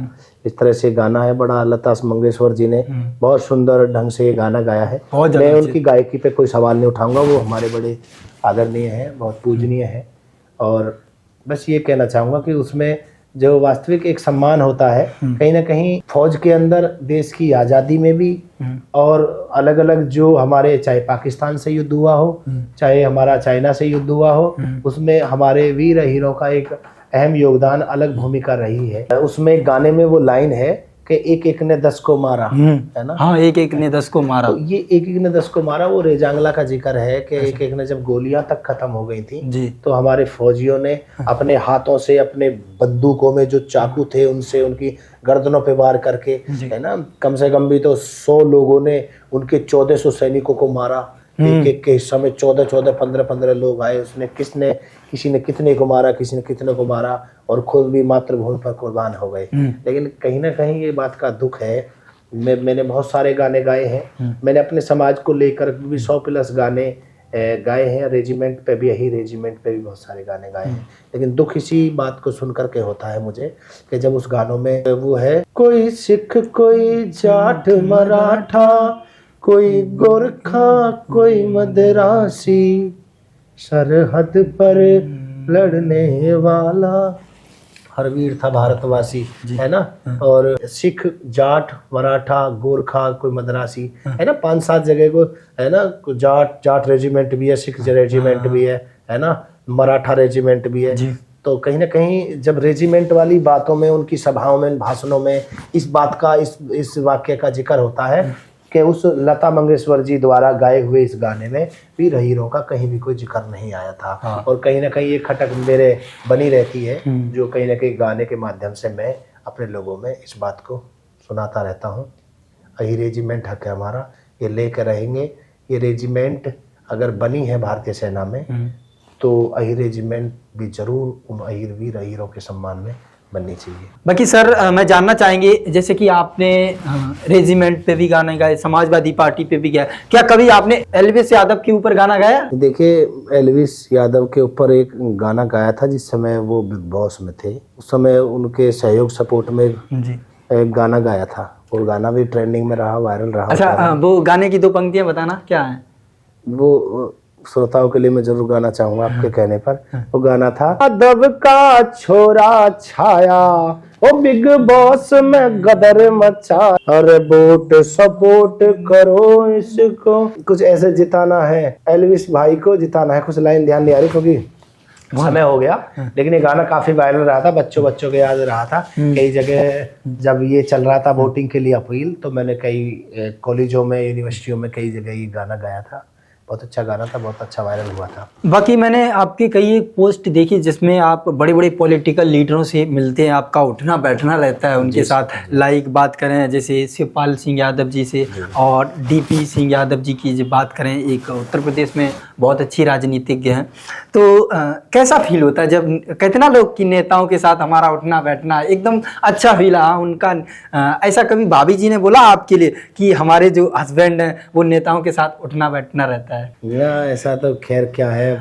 इस तरह से गाना है। बड़ा लता मंगेशकर जी ने बहुत सुंदर ढंग से ये गाना गाया है। मैं उनकी गायकी पे कोई सवाल नहीं उठाऊंगा, वो हमारे बड़े आदरणीय हैं, बहुत पूजनीय है। और बस ये कहना चाहूँगा कि उसमें जो वास्तविक एक सम्मान होता है, कहीं ना कहीं फौज के अंदर देश की आज़ादी में भी और अलग अलग जो हमारे, चाहे पाकिस्तान से युद्ध हुआ हो, चाहे हमारा चाइना से युद्ध हुआ हो, उसमें हमारे वीर हीरो का एक अहम योगदान, अलग भूमिका रही है। उसमें गाने में वो लाइन है कि एक एक ने 10 को मारा, है ना? हाँ, एक एक ने 10 को मारा। तो ये एक एक ने 10 को मारा वो रेजांगला का जिक्र है कि एक एक ने जब गोलियां तक खत्म हो गई थी जी, तो हमारे फौजियों ने अपने हाथों से, अपने बंदूकों में जो चाकू थे उनसे उनकी गर्दनों पे वार करके, है ना, कम से कम भी तो 100 लोगों ने उनके 1400 सैनिकों को मारा। एक एक के हिस्सा में 14-14, 15-15 लोग आए। उसने किसी ने कितने को मारा, किसी ने कितने को मारा और खुद भी मातृभूमि पर कुर्बान हो गए। लेकिन कहीं ना कहीं ये बात का दुख है। मैंने बहुत सारे गाने गाए हैं, मैंने अपने समाज को लेकर भी 100+ गाने गाए हैं। रेजिमेंट पे भी, यही रेजिमेंट पे भी बहुत सारे गाने गाए हैं। लेकिन दुख इसी बात को सुन करके होता है मुझे कि जब उस गानों में वो है, कोई सिख कोई जाट मराठा, कोई गोरखा कोई मदरासी, सरहद पर लड़ने वाला हर वीर था भारतवासी, है ना। और सिख जाट मराठा गोरखा कोई मदरासी, है ना, 5-7 जगह को, है ना। जाट रेजिमेंट भी है, सिख रेजिमेंट भी है ना, मराठा रेजिमेंट भी है। तो कहीं ना कहीं जब रेजिमेंट वाली बातों में, उनकी सभाओं में, भाषणों में इस बात का, इस वाक्य का जिक्र होता है कि उस लता मंगेशकर जी द्वारा गाए हुए इस गाने में वीर हीरों का कहीं भी कोई जिक्र नहीं आया था। और कहीं ना कहीं ये खटक मेरे बनी रहती है, जो कहीं ना कहीं गाने के माध्यम से मैं अपने लोगों में इस बात को सुनाता रहता हूँ। यही रेजिमेंट हक है हमारा, ये लेकर रहेंगे। ये रेजिमेंट अगर बनी है भारतीय सेना में तो अहिर रेजिमेंट भी जरूर उन अहिर वीर हीरों के सम्मान में बननी चाहिए। बाकी सर मैं जानना चाहेंगे, जैसे कि आपने रेजिमेंट पे भी गाना गाए, समाजवादी पार्टी पे भी गाया, क्या कभी आपने एल्विस यादव के ऊपर गाना गाया? देखिए, एल्विस यादव के ऊपर एक गाना गाया था जिस समय वो बिग बॉस में थे। उस समय उनके सहयोग सपोर्ट में एक गाना गाया था, और गाना भी ट्रेंडिंग में रहा, वायरल रहा। अच्छा, वो गाने की 2 पंक्तियां बताना क्या है? वो श्रोताओं के लिए मैं जरूर गाना चाहूंगा आपके कहने पर। वो गाना था, यादव का छोरा छाया, ओ बिग बॉस में गदर मचा, और वोट सपोर्ट करो इसको, कुछ ऐसे जिताना है, एल्विस भाई को जिताना है। कुछ लाइन ध्यान नहीं आ रही क्योंकि समय हो गया, लेकिन ये गाना काफी वायरल रहा था, बच्चों के याद रहा था। कई जगह जब ये चल रहा था वोटिंग के लिए अपील, तो मैंने कई कॉलेजों में, यूनिवर्सिटियों में कई जगह ये गाना गाया था। बहुत अच्छा गाना था, बहुत अच्छा वायरल हुआ था। बाकी मैंने आपकी कई एक पोस्ट देखी जिसमें आप बड़े बड़े पॉलिटिकल लीडरों से मिलते हैं, आपका उठना बैठना रहता है उनके साथ। लाइक बात करें जैसे शिवपाल सिंह यादव जी से, और डीपी सिंह यादव जी की जब बात करें, एक उत्तर प्रदेश में बहुत अच्छी राजनीतिज्ञ हैं, तो कैसा फील होता है जब कितना लोग की नेताओं के साथ हमारा उठना बैठना एकदम अच्छा फील रहा उनका? ऐसा कभी भाभी जी ने बोला आपके लिए कि हमारे जो हस्बैंड हैं वो नेताओं के साथ उठना बैठना रहता है? या ऐसा तो खैर क्या है,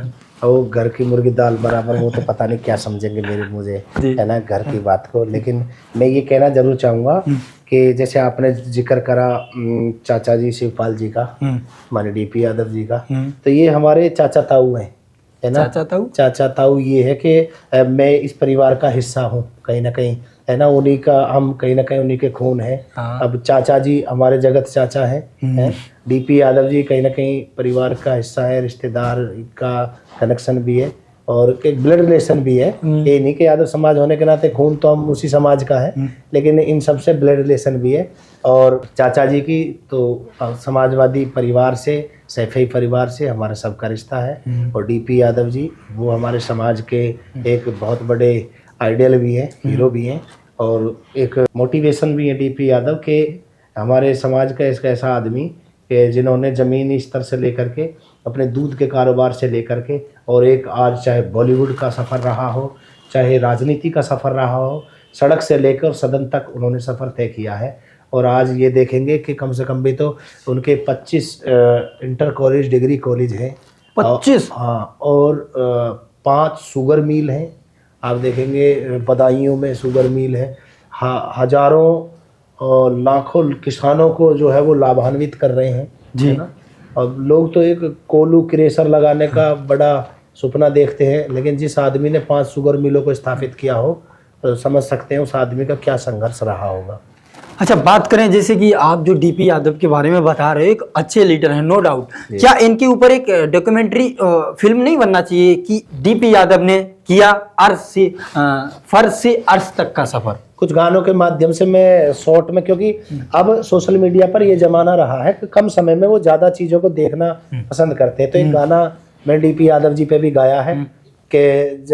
वो घर की मुर्गी दाल बराबर, वो तो पता नहीं क्या समझेंगे मुझे, है ना, घर की बात को। लेकिन मैं ये कहना जरूर चाहूँगा कि जैसे आपने जिक्र करा चाचा जी शिवपाल जी का, माने डीपी यादव जी का, तो ये हमारे चाचा ताऊ हैं, है ना। चाचा ताऊ ये है कि मैं इस परिवार का हिस्सा हूँ कहीं ना कहीं, है ना। उन्हीं का, हम कहीं ना कहीं उन्हीं के खून है। अब चाचा जी हमारे जगत चाचा हैं, डीपी यादव जी कहीं ना कहीं परिवार का हिस्सा है, रिश्तेदार का कनेक्शन भी है, और एक ब्लड रिलेशन भी है। ये नहीं कि यादव समाज होने के नाते खून तो हम उसी समाज का है, लेकिन इन सबसे ब्लड रिलेशन भी है। और चाचा जी की तो समाजवादी परिवार से, सैफई परिवार से हमारा सबका रिश्ता है। और डीपी यादव जी वो हमारे समाज के एक बहुत बड़े आइडियल भी हैं, हीरो भी हैं, और एक मोटिवेशन भी है डीपी यादव के हमारे समाज का एक ऐसा आदमी कि जिन्होंने ज़मीनी स्तर से लेकर के, अपने दूध के कारोबार से लेकर के, और एक आज चाहे बॉलीवुड का सफ़र रहा हो, चाहे राजनीति का सफ़र रहा हो, सड़क से लेकर सदन तक उन्होंने सफ़र तय किया है। और आज ये देखेंगे कि कम से कम भी तो उनके 25 इंटर कॉलेज डिग्री कॉलेज हैं, 25, हाँ, और 5 शुगर मिल हैं। आप देखेंगे बदायूं में शुगर मिल है, हजारों और लाखों किसानों को जो है वो लाभान्वित कर रहे हैं, है ना। और लोग तो एक कोलू क्रेशर लगाने का बड़ा सपना देखते हैं, लेकिन जिस आदमी ने 5 शुगर मिलों को स्थापित किया हो, तो समझ सकते हैं उस आदमी का क्या संघर्ष रहा होगा। अच्छा, बात करें जैसे कि आप जो डीपी यादव के बारे में बता रहे हो, एक अच्छे लीडर हैं नो डाउट, क्या इनके ऊपर एक डॉक्यूमेंट्री फिल्म नहीं बनना चाहिए कि डीपी यादव ने किया अर्श से फर्श से अर्श तक का सफर? कुछ गानों के माध्यम से मैं शॉर्ट में, क्योंकि अब सोशल मीडिया पर ये जमाना रहा है कि कम समय में वो ज्यादा चीजों को देखना पसंद करते हैं, तो एक गाना मैं डीपी यादव जी पे भी गाया है कि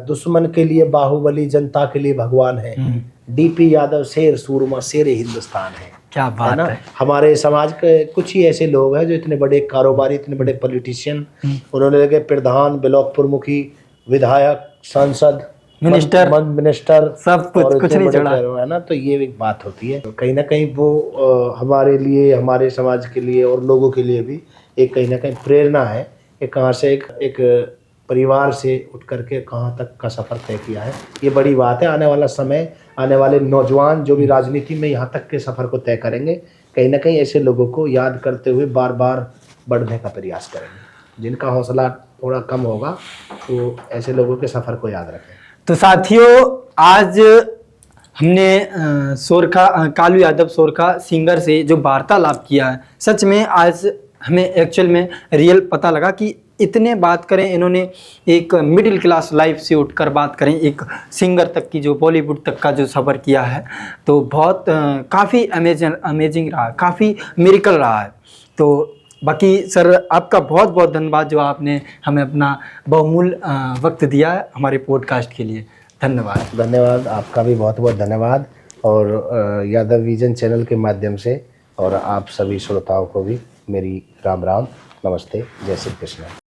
दुश्मन के लिए बाहुबली, जनता के लिए भगवान है, डीपी यादव शेर सूरमा शेर हिंदुस्तान है। क्या बात है। हमारे समाज के कुछ ही ऐसे लोग हैं जो इतने बड़े कारोबारी, इतने बड़े पॉलिटिशियन, उन्होंने लगे प्रधान, ब्लॉक प्रमुखी, विधायक, सांसद, मिनिस्टर सब कुछ नहीं छोड़ा, है ना। तो ये एक बात होती है, कहीं ना कहीं वो हमारे लिए, हमारे समाज के लिए और लोगों के लिए भी एक कहीं ना कहीं प्रेरणा है कि कहाँ से एक परिवार से उठ करके कहाँ तक का सफ़र तय किया है। ये बड़ी बात है। आने वाला समय, आने वाले नौजवान जो भी राजनीति में यहाँ तक के सफ़र को तय करेंगे, कहीं ना कहीं ऐसे लोगों को याद करते हुए बार बार बढ़ने का प्रयास करेंगे। जिनका हौसला थोड़ा कम होगा तो ऐसे लोगों के सफ़र को याद रखें। तो साथियों, आज हमने कालू यादव सोरखा सिंगर से जो वार्तालाप किया है, सच में आज हमें एक्चुअल में रियल पता लगा कि इतने बात करें इन्होंने, एक मिडिल क्लास लाइफ से उठकर बात करें एक सिंगर तक की, जो बॉलीवुड तक का जो सफ़र किया है, तो बहुत काफ़ी अमेजिंग रहा, काफ़ी मिरेकल रहा है। तो बाकी सर, आपका बहुत बहुत धन्यवाद जो आपने हमें अपना बहुमूल्य वक्त दिया है हमारे पॉडकास्ट के लिए। धन्यवाद। धन्यवाद, आपका भी बहुत बहुत धन्यवाद। और यादव विजन चैनल के माध्यम से और आप सभी श्रोताओं को भी मेरी राम राम, नमस्ते, जय श्री कृष्ण।